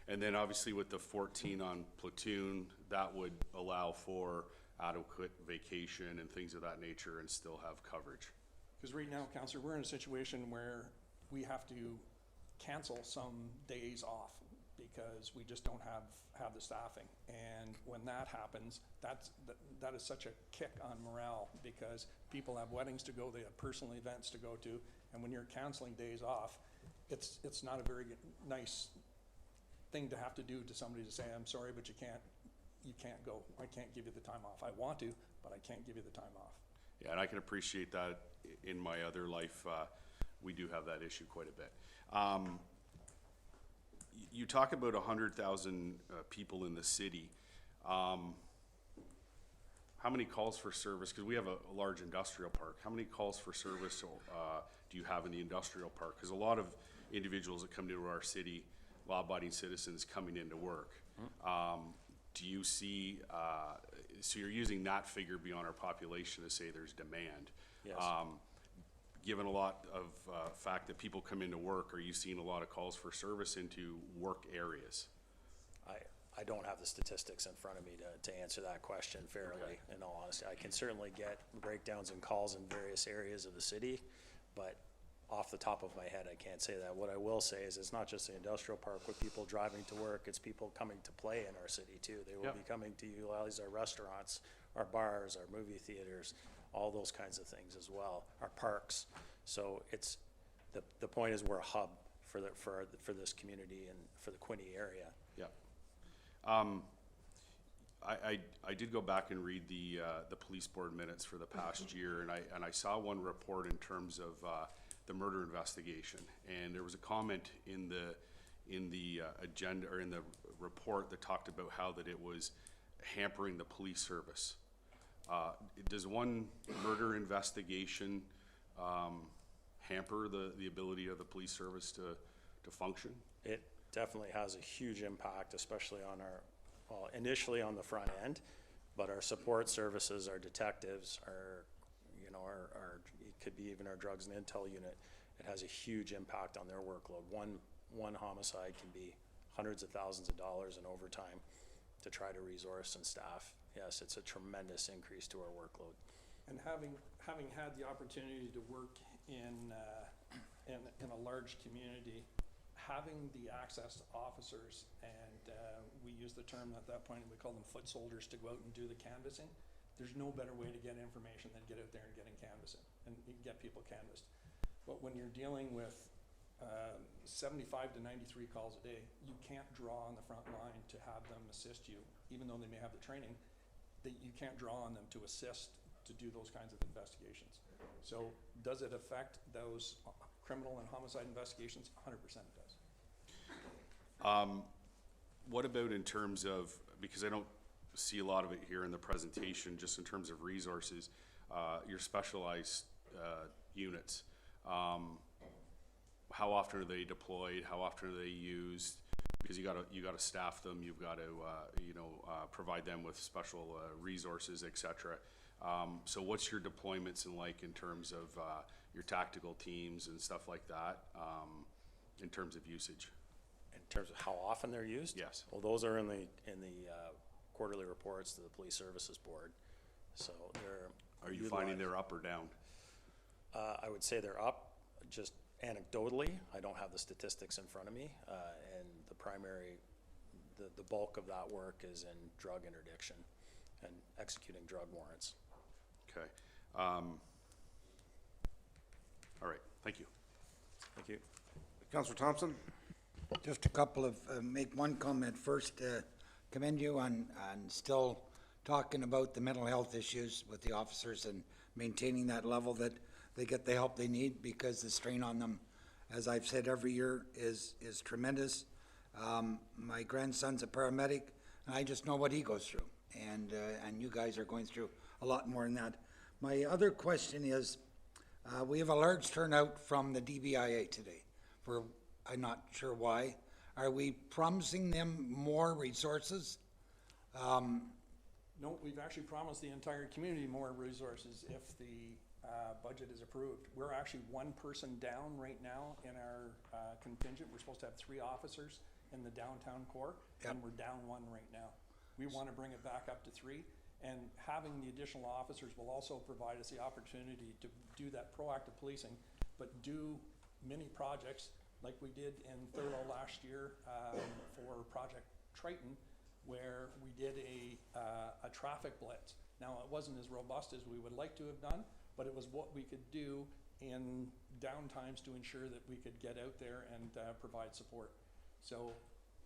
And then obviously with the 14 on platoon, that would allow for adequate vacation and things of that nature and still have coverage.
Because right now, Councillor, we're in a situation where we have to cancel some days off because we just don't have the staffing. And when that happens, that is such a kick on morale because people have weddings to go, they have personal events to go to, and when you're canceling days off, it's not a very nice thing to have to do to somebody to say, I'm sorry, but you can't go. I can't give you the time off. I want to, but I can't give you the time off.
Yeah, and I can appreciate that in my other life. We do have that issue quite a bit. You talk about 100,000 people in the city. How many calls for service? Because we have a large industrial park. How many calls for service do you have in the industrial park? Because a lot of individuals that come to our city, law-abiding citizens coming into work. Do you see, so you're using that figure beyond our population to say there's demand.
Yes.
Given a lot of fact that people come into work, are you seeing a lot of calls for service into work areas?
I I don't have the statistics in front of me to answer that question fairly, in all honesty. I can certainly get breakdowns and calls in various areas of the city, but off the top of my head, I can't say that. What I will say is it's not just the industrial park with people driving to work, it's people coming to play in our city too. They will be coming to utilize our restaurants, our bars, our movie theaters, all those kinds of things as well, our parks. So it's, the point is we're a hub for this community and for the Quinte area.
Yeah. I did go back and read the police board minutes for the past year, and I saw one report in terms of the murder investigation, and there was a comment in the agenda or in the report that talked about how that it was hampering the police service. Does one murder investigation hamper the ability of the police service to function?
It definitely has a huge impact, especially on our, well, initially on the front end, but our support services, our detectives, our, you know, our it could be even our drugs and intel unit. It has a huge impact on their workload. One homicide can be hundreds of thousands of dollars in overtime to try to resource and staff. Yes, it's a tremendous increase to our workload.
And having had the opportunity to work in a large community, having the access to officers, and we use the term at that point, we call them foot soldiers, to go out and do the canvassing. There's no better way to get information than get out there and getting canvassing and get people canvassed. But when you're dealing with 75 to 93 calls a day, you can't draw on the front line to have them assist you, even though they may have the training, that you can't draw on them to assist to do those kinds of investigations. So does it affect those criminal and homicide investigations? 100% it does.
What about in terms of, because I don't see a lot of it here in the presentation, just in terms of resources, your specialized units, how often are they deployed? How often are they used? Because you gotta staff them. You've got to provide them with special resources, etc. So what's your deployments like in terms of your tactical teams and stuff like that, in terms of usage?
In terms of how often they're used?
Yes.
Well, those are in the quarterly reports to the Police Services Board. So they're.
Are you finding they're up or down?
I would say they're up, just anecdotally. I don't have the statistics in front of me, and the bulk of that work is in drug interdiction and executing drug warrants.
Okay. All right. Thank you.
Thank you.
Councillor Thompson?
Just a couple of, make one comment first, commend you on still talking about the mental health issues with the officers and maintaining that level that they get the help they need, because the strain on them, as I've said every year, is tremendous. My grandson's a paramedic, and I just know what he goes through, and you guys are going through a lot more than that. My other question is, we have a large turnout from the DBIA today, for I'm not sure why. Are we promising them more resources?
No, we've actually promised the entire community more resources if the budget is approved. We're actually one person down right now in our contingent. We're supposed to have 3 officers in the downtown core, and we're down 1 right now. We want to bring it back up to 3, and having the additional officers will also provide us the opportunity to do that proactive policing, but do mini projects like we did in Thurlow last year for Project Triton, where we did a traffic blitz. Now, it wasn't as robust as we would like to have done, but it was what we could do in downtimes to ensure that we could get out there and provide support. So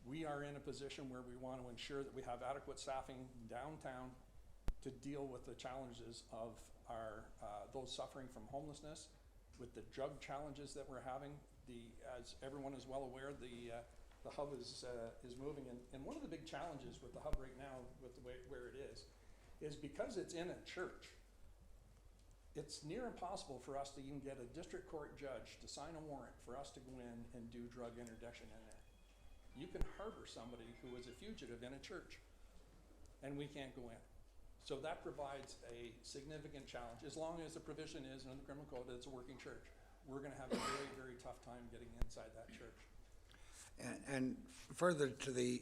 we are in a position where we want to ensure that we have adequate staffing downtown to deal with the challenges of our those suffering from homelessness, with the drug challenges that we're having. As everyone is well aware, the hub is moving, and one of the big challenges with the hub right now, with the way where it is because it's in a church. It's near impossible for us to even get a district court judge to sign a warrant for us to go in and do drug interdiction in there. You can harbor somebody who is a fugitive in a church, and we can't go in. So that provides a significant challenge. As long as the provision is in the criminal code that it's a working church, we're going to have a very, very tough time getting inside that church.
And further to the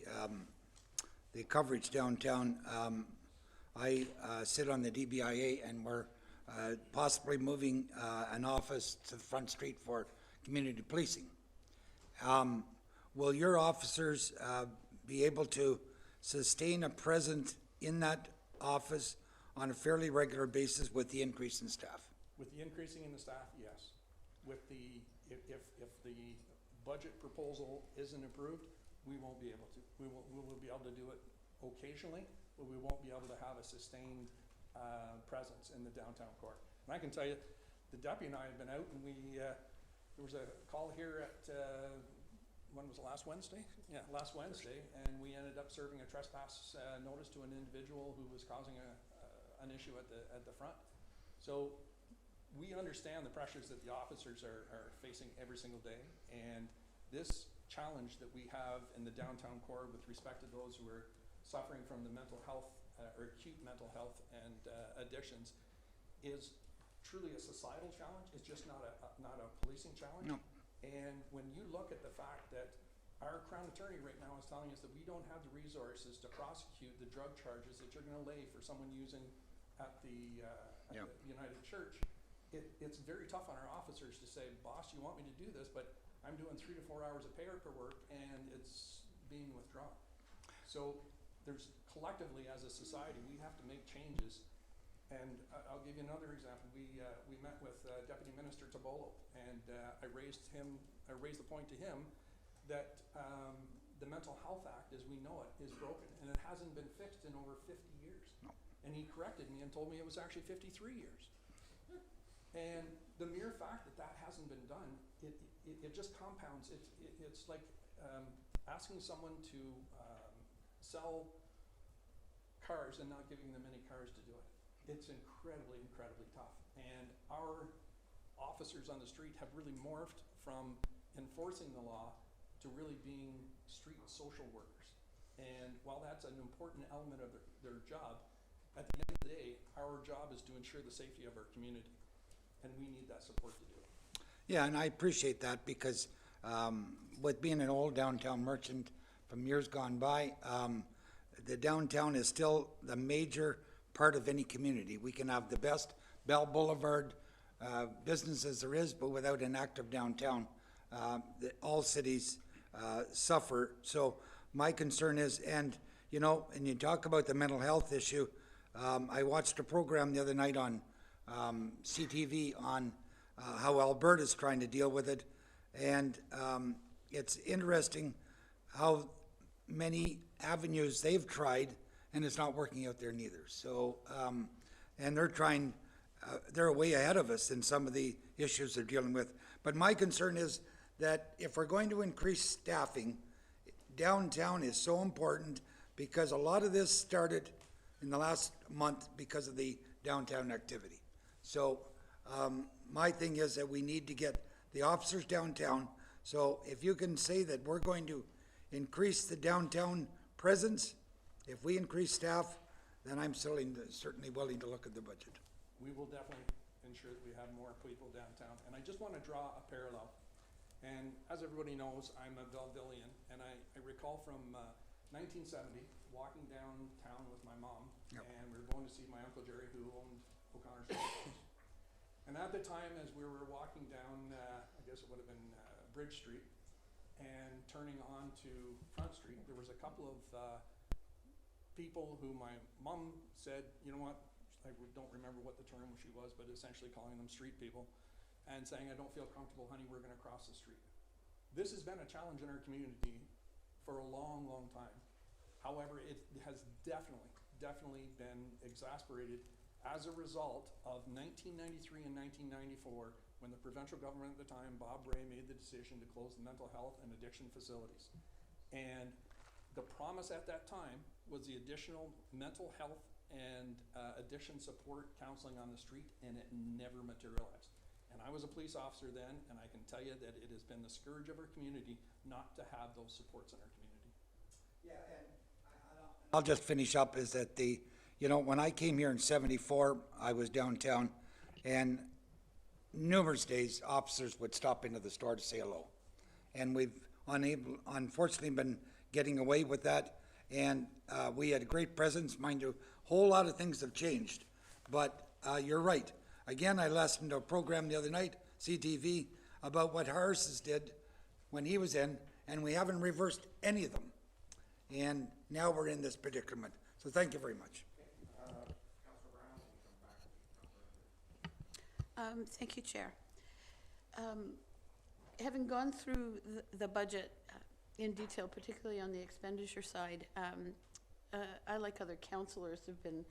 the coverage downtown. I sit on the DBIA, and we're possibly moving an office to the Front Street for community policing. Will your officers be able to sustain a presence in that office on a fairly regular basis with the increase in staff?
With the increasing in the staff, yes. With the, if the budget proposal isn't approved, we won't be able to. We will be able to do it occasionally, but we won't be able to have a sustained presence in the downtown core. And I can tell you, the deputy and I have been out, and there was a call here at, when was it, last Wednesday? Yeah, last Wednesday, and we ended up serving a trespass notice to an individual who was causing an issue at the front. So we understand the pressures that the officers are facing every single day, and this challenge that we have in the downtown core with respect to those who are suffering from the mental health or acute mental health and addictions is truly a societal challenge. It's just not a policing challenge.
No.
And when you look at the fact that our Crown Attorney right now is telling us that we don't have the resources to prosecute the drug charges that you're going to lay for someone using at the United Church, it's very tough on our officers to say, boss, you want me to do this, but I'm doing 3 to 4 hours of paperwork and it's being withdrawn. So there's collectively as a society, we have to make changes. And I'll give you another example. We met with Deputy Minister Tabolo, and I raised the point to him that the Mental Health Act, as we know it, is broken, and it hasn't been fixed in over 50 years. No. And he corrected me and told me it was actually 53 years. And the mere fact that that hasn't been done, it just compounds. It's like asking someone to sell cars and not giving them any cars to do it. It's incredibly, incredibly tough. And our officers on the street have really morphed from enforcing the law to really being street social workers. And while that's an important element of their job, at the end of the day, our job is to ensure the safety of our community. And we need that support to do it.
Yeah, and I appreciate that because with being an old downtown merchant from years gone by, the downtown is still the major part of any community. We can have the best Bell Boulevard businesses there is, but without an active downtown, all cities suffer. So my concern is, and you know, and you talk about the mental health issue, I watched a program the other night on CTV on how Alberta's trying to deal with it, and it's interesting how many avenues they've tried, and it's not working out there neither. So, and they're trying, they're way ahead of us in some of the issues they're dealing with. But my concern is that if we're going to increase staffing, downtown is so important because a lot of this started in the last month because of the downtown activity. So, my thing is that we need to get the officers downtown. So if you can say that we're going to increase the downtown presence, if we increase staff, then I'm certainly willing to look at the budget.
We will definitely ensure that we have more people downtown. And I just want to draw a parallel. And as everybody knows, I'm a Bellevillian, and I recall from 1970 walking downtown with my mom, and we were going to see my Uncle Jerry, who owned O'Connor's Stores. And at the time, as we were walking down, I guess it would have been Bridge Street, and turning on to Front Street, there was a couple of people who my mom said, you know what, I don't remember what the term she was, but essentially calling them street people, and saying, I don't feel comfortable, honey, we're gonna cross the street. This has been a challenge in our community for a long, long time. However, it has definitely been exasperated as a result of 1993 and 1994, when the provincial government at the time, Bob Ray, made the decision to close the mental health and addiction facilities. And the promise at that time was the additional mental health and addiction support counseling on the street, and it never materialized. And I was a police officer then, and I can tell you that it has been the scourge of our community not to have those supports in our community.
Yeah, and I'll just finish up is that you know, when I came here in '74, I was downtown, and numerous days officers would stop into the store to say hello. And we've unfortunately been getting away with that. And we had a great presence, mind you, a whole lot of things have changed. But you're right. Again, I listened to a program the other night, CTV, about what Harris's did when he was in, and we haven't reversed any of them. And now we're in this predicament. So thank you very much.
Thank you, Chair. Having gone through the budget in detail, particularly on the expenditure side, I, like other councillors, have been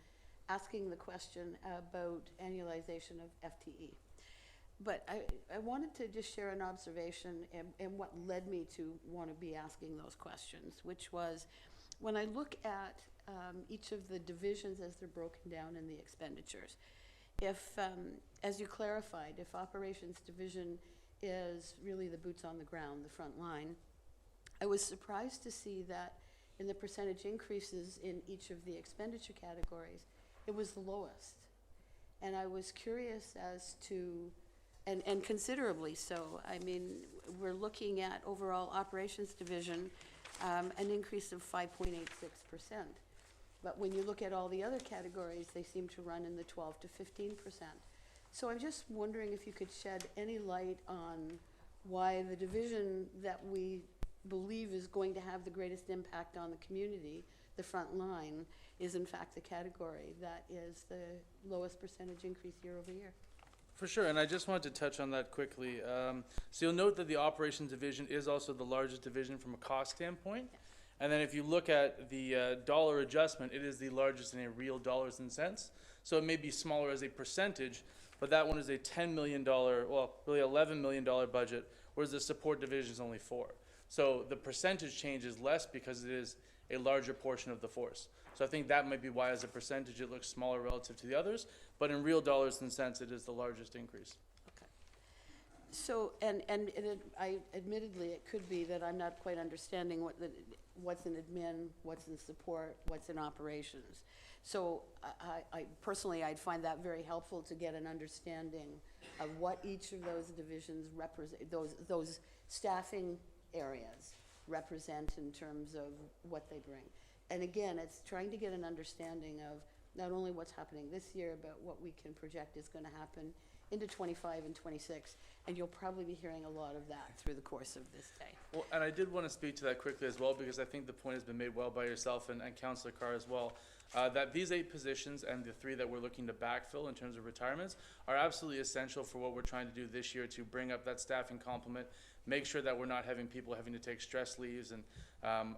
asking the question about annualization of FTE. But I wanted to just share an observation and what led me to want to be asking those questions, which was when I look at each of the divisions as they're broken down in the expenditures, if, as you clarified, if Operations Division is really the boots on the ground, the front line, I was surprised to see that in the percentage increases in each of the expenditure categories, it was the lowest. And I was curious as to, and considerably so, I mean, we're looking at overall Operations Division, an increase of 5.86%. But when you look at all the other categories, they seem to run in the 12 to 15%. So I'm just wondering if you could shed any light on why the division that we believe is going to have the greatest impact on the community, the front line, is in fact the category that is the lowest percentage increase year over year.
For sure, and I just wanted to touch on that quickly. So you'll note that the Operations Division is also the largest division from a cost standpoint. And then if you look at the dollar adjustment, it is the largest in real dollars and cents. So it may be smaller as a percentage, but that one is a $10 million, well, really $11 million budget, whereas the support division is only $4 million. So the percentage change is less because it is a larger portion of the force. So I think that might be why as a percentage it looks smaller relative to the others, but in real dollars and cents it is the largest increase.
Okay. So, and I admittedly, it could be that I'm not quite understanding what's in admin, what's in support, what's in operations. So I personally, I'd find that very helpful to get an understanding of what each of those divisions represent, those staffing areas represent in terms of what they bring. And again, it's trying to get an understanding of not only what's happening this year, but what we can project is going to happen into 25 and 26. And you'll probably be hearing a lot of that through the course of this day.
Well, and I did want to speak to that quickly as well, because I think the point has been made well by yourself and Councillor Carr as well, that these 8 positions and the 3 that we're looking to backfill in terms of retirements are absolutely essential for what we're trying to do this year to bring up that staffing complement, make sure that we're not having people having to take stress leaves and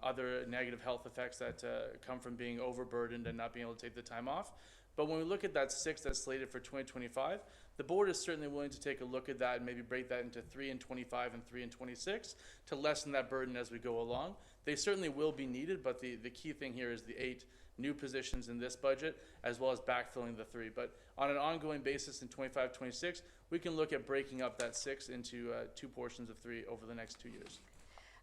other negative health effects that come from being overburdened and not being able to take the time off. But when we look at that 6 that's slated for 2025, the board is certainly willing to take a look at that and maybe break that into 3 in 25 and 3 in 26 to lessen that burden as we go along. They certainly will be needed, but the key thing here is the 8 new positions in this budget, as well as backfilling the 3. But on an ongoing basis in 25, 26, we can look at breaking up that 6 into 2 portions of 3 over the next 2 years.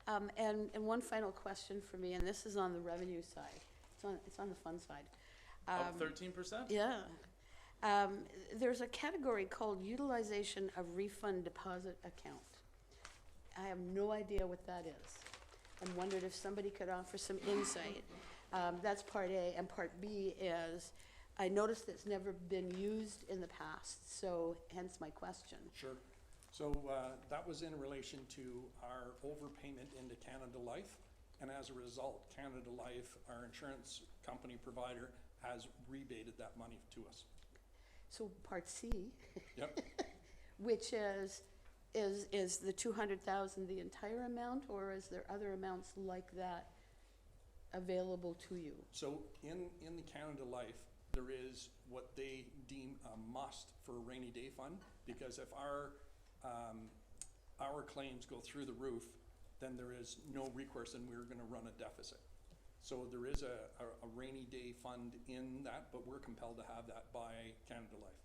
And one final question for me, and this is on the revenue side. It's on the fund side.
Up 13%?
Yeah. There's a category called utilization of refund deposit account. I have no idea what that is. I wondered if somebody could offer some insight. That's part A, and part B is, I noticed it's never been used in the past, so hence my question.
Sure. So that was in relation to our overpayment into Canada Life, and as a result, Canada Life, our insurance company provider, has rebated that money to us.
So part C,
Yep.
which is the 200,000 the entire amount, or is there other amounts like that available to you?
So in the Canada Life, there is what they deem a must for a rainy day fund, because if our claims go through the roof, then there is no recourse and we're gonna run a deficit. So there is a rainy day fund in that, but we're compelled to have that by Canada Life.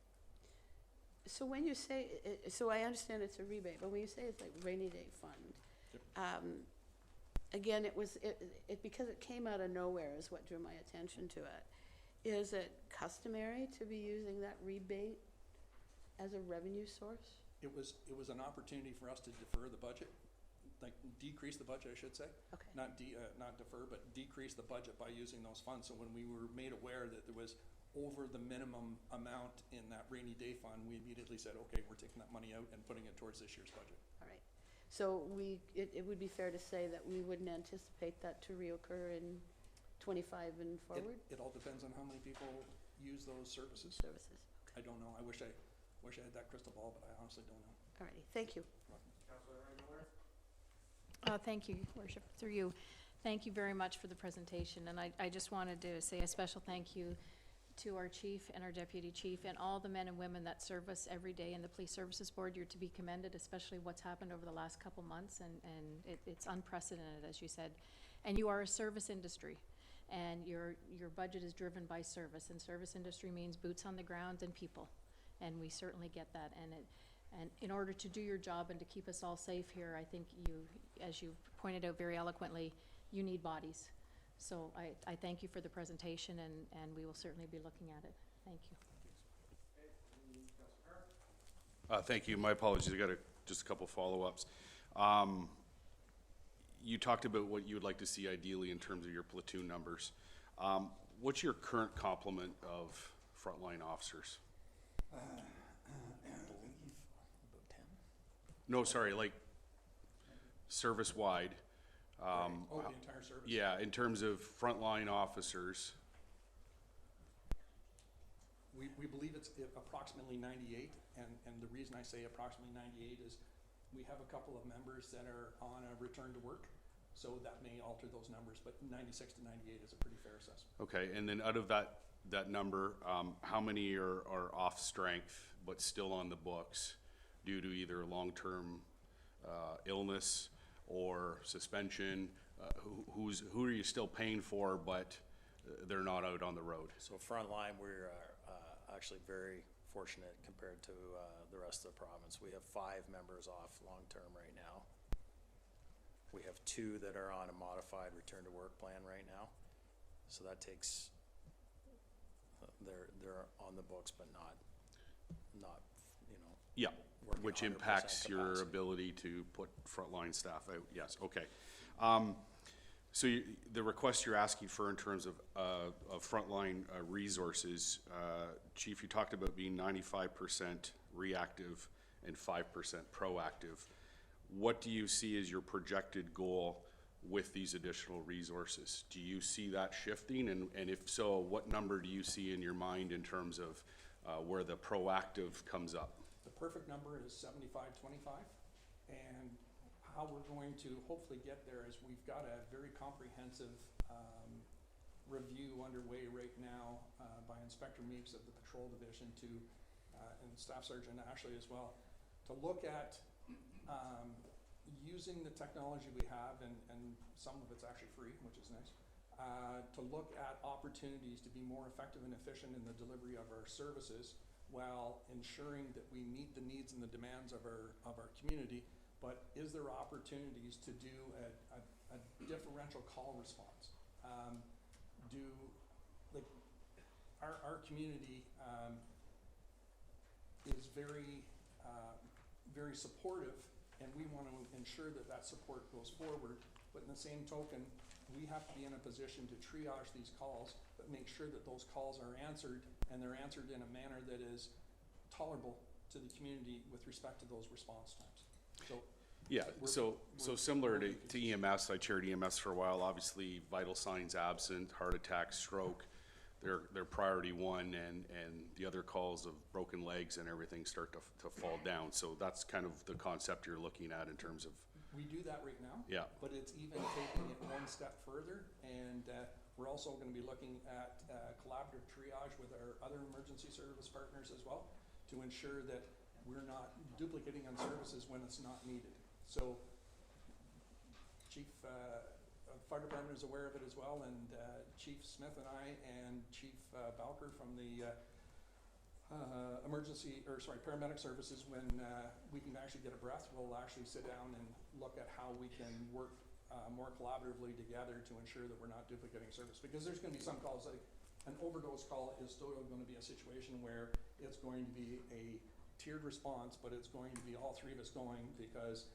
So when you say, so I understand it's a rebate, but when you say it's like rainy day fund,
Yep.
Again, it because it came out of nowhere is what drew my attention to it. Is it customary to be using that rebate as a revenue source?
It was an opportunity for us to defer the budget like decrease the budget, I should say.
Okay.
Not defer, but decrease the budget by using those funds. So when we were made aware that there was over the minimum amount in that rainy day fund, we immediately said, okay, we're taking that money out and putting it towards this year's budget.
All right. So it would be fair to say that we wouldn't anticipate that to reoccur in 25 and forward?
It all depends on how many people use those services.
Services,
I don't know. I wish I had that crystal ball, but I honestly don't know.
all righty, thank you.
Thank you, Worship, through you. Thank you very much for the presentation, and I just wanted to say a special thank you to our chief and our deputy chief and all the men and women that serve us every day in the Police Services Board. You're to be commended, especially what's happened over the last couple months, and it's unprecedented, as you said. And you are a service industry, and your budget is driven by service, and service industry means boots on the ground and people, and we certainly get that. And in order to do your job and to keep us all safe here, I think you, as you pointed out very eloquently, you need bodies. So I thank you for the presentation, and we will certainly be looking at it. Thank you.
Thank you. My apologies. I got just a couple follow-ups. You talked about what you would like to see ideally in terms of your platoon numbers. What's your current complement of frontline officers?
I believe about 10.
No, sorry, like service-wide.
The entire service?
Yeah, in terms of frontline officers.
We believe it's approximately 98, and the reason I say approximately 98 is we have a couple of members that are on a return to work, so that may alter those numbers, but 96 to 98 is a pretty fair assessment. Okay,
And then out of that number, how many are off strength but still on the books due to either long-term illness or suspension? Who are you still paying for, but they're not out on the road?
So frontline, we're actually very fortunate compared to the rest of the province. We have 5 members off long-term right now. We have 2 that are on a modified return-to-work plan right now. So that takes, they're on the books, but not
Yeah,
working
which
100%
impacts your
capacity.
ability to put frontline staff out. Yes, okay. So the request you're asking for in terms of frontline resources, Chief, you talked about being 95% reactive and 5% proactive. What do you see as your projected goal with these additional resources? Do you see that shifting? And if so, what number do you see in your mind in terms of where the proactive comes up?
The perfect number is 75-25, and how we're going to hopefully get there is we've got a very comprehensive review underway right now by Inspector Meeks of the Patrol Division and Staff Sergeant Ashley as well, to look at using the technology we have, and some of it's actually free, which is nice, to look at opportunities to be more effective and efficient in the delivery of our services while ensuring that we meet the needs and the demands of our community. But is there opportunities to do a differential call response? Our community is very supportive, and we want to ensure that support goes forward. But in the same token, we have to be in a position to triage these calls, but make sure that those calls are answered, and they're answered in a manner that is tolerable to the community with respect to those response times. So
yeah, so similar to EMS, I chaired EMS for a while. Obviously, vital signs absent, heart attack, stroke, they're priority one, and the other calls of broken legs and everything start to fall down. So that's kind of the concept you're looking at in terms of.
We do that right now.
Yeah.
But it's even taking it one step further, and we're also going to be looking at collaborative triage with our other emergency service partners as well, to ensure that we're not duplicating on services when it's not needed. So Chief Fire Department is aware of it as well, and Chief Smith and I and Chief Balker from the paramedic services, when we can actually get a breath, we'll actually sit down and look at how we can work more collaboratively together to ensure that we're not duplicating service. Because there's going to be some calls, like an overdose call is still going to be a situation where it's going to be a tiered response, but it's going to be all 3 of us going, because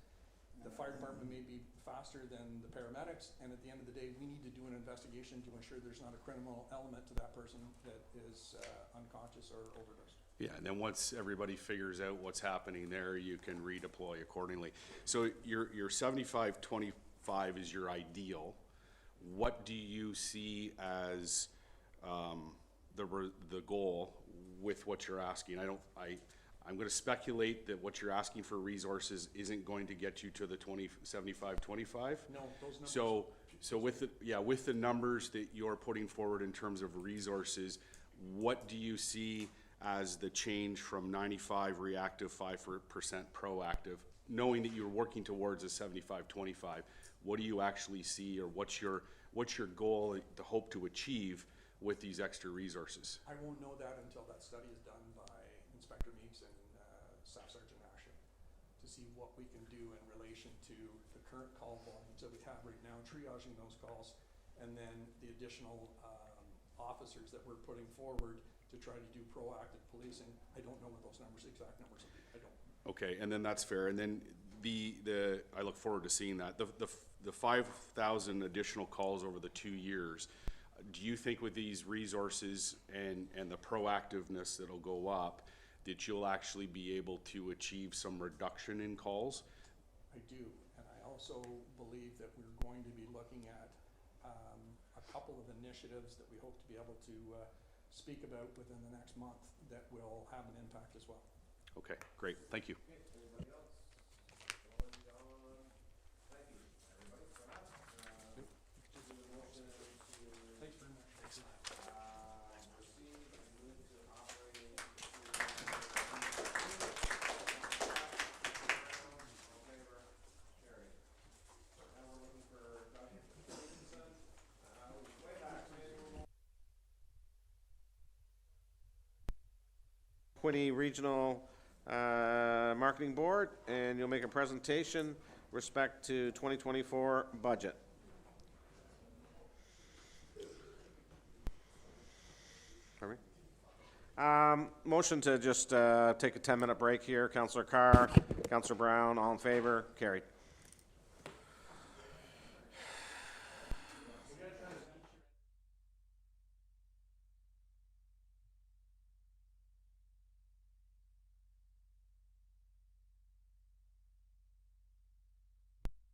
The fire department may be faster than the paramedics, and at the end of the day, we need to do an investigation to ensure there's not a criminal element to that person that is unconscious or overdosed.
Yeah, and then once everybody figures out what's happening there, you can redeploy accordingly. So your 75-25 is your ideal. What do you see as the goal with what you're asking? I'm going to speculate that what you're asking for resources isn't going to get you to the 75-25.
No, those numbers.
So with the numbers that you're putting forward in terms of resources, what do you see as the change from 95 reactive, 5% proactive, knowing that you're working towards a 75-25? What do you actually see, or what's your goal to hope to achieve with these extra resources?
I won't know that until that study is done by Inspector Meeks and Staff Sergeant Asher to see what we can do in relation to the current call volumes that we have right now, triaging those calls, and then the additional officers that we're putting forward to try to do proactive policing. I don't know what those exact numbers will be. I don't.
Okay, and then that's fair. And then I look forward to seeing that. The 5,000 additional calls over the 2 years, do you think with these resources and the proactiveness that'll go up, that you'll actually be able to achieve some reduction in calls?
I do, and I also believe that we're going to be looking at a couple of initiatives that we hope to be able to speak about within the next month that will have an impact as well.
Okay, great, thank you.
Thanks very much. Thanks.
Quinte Regional Marketing Board, and you'll make a presentation respect to 2024 budget. Motion to just take a 10-minute break here. Councillor Carr, Councillor Brown, all in favor? Carried.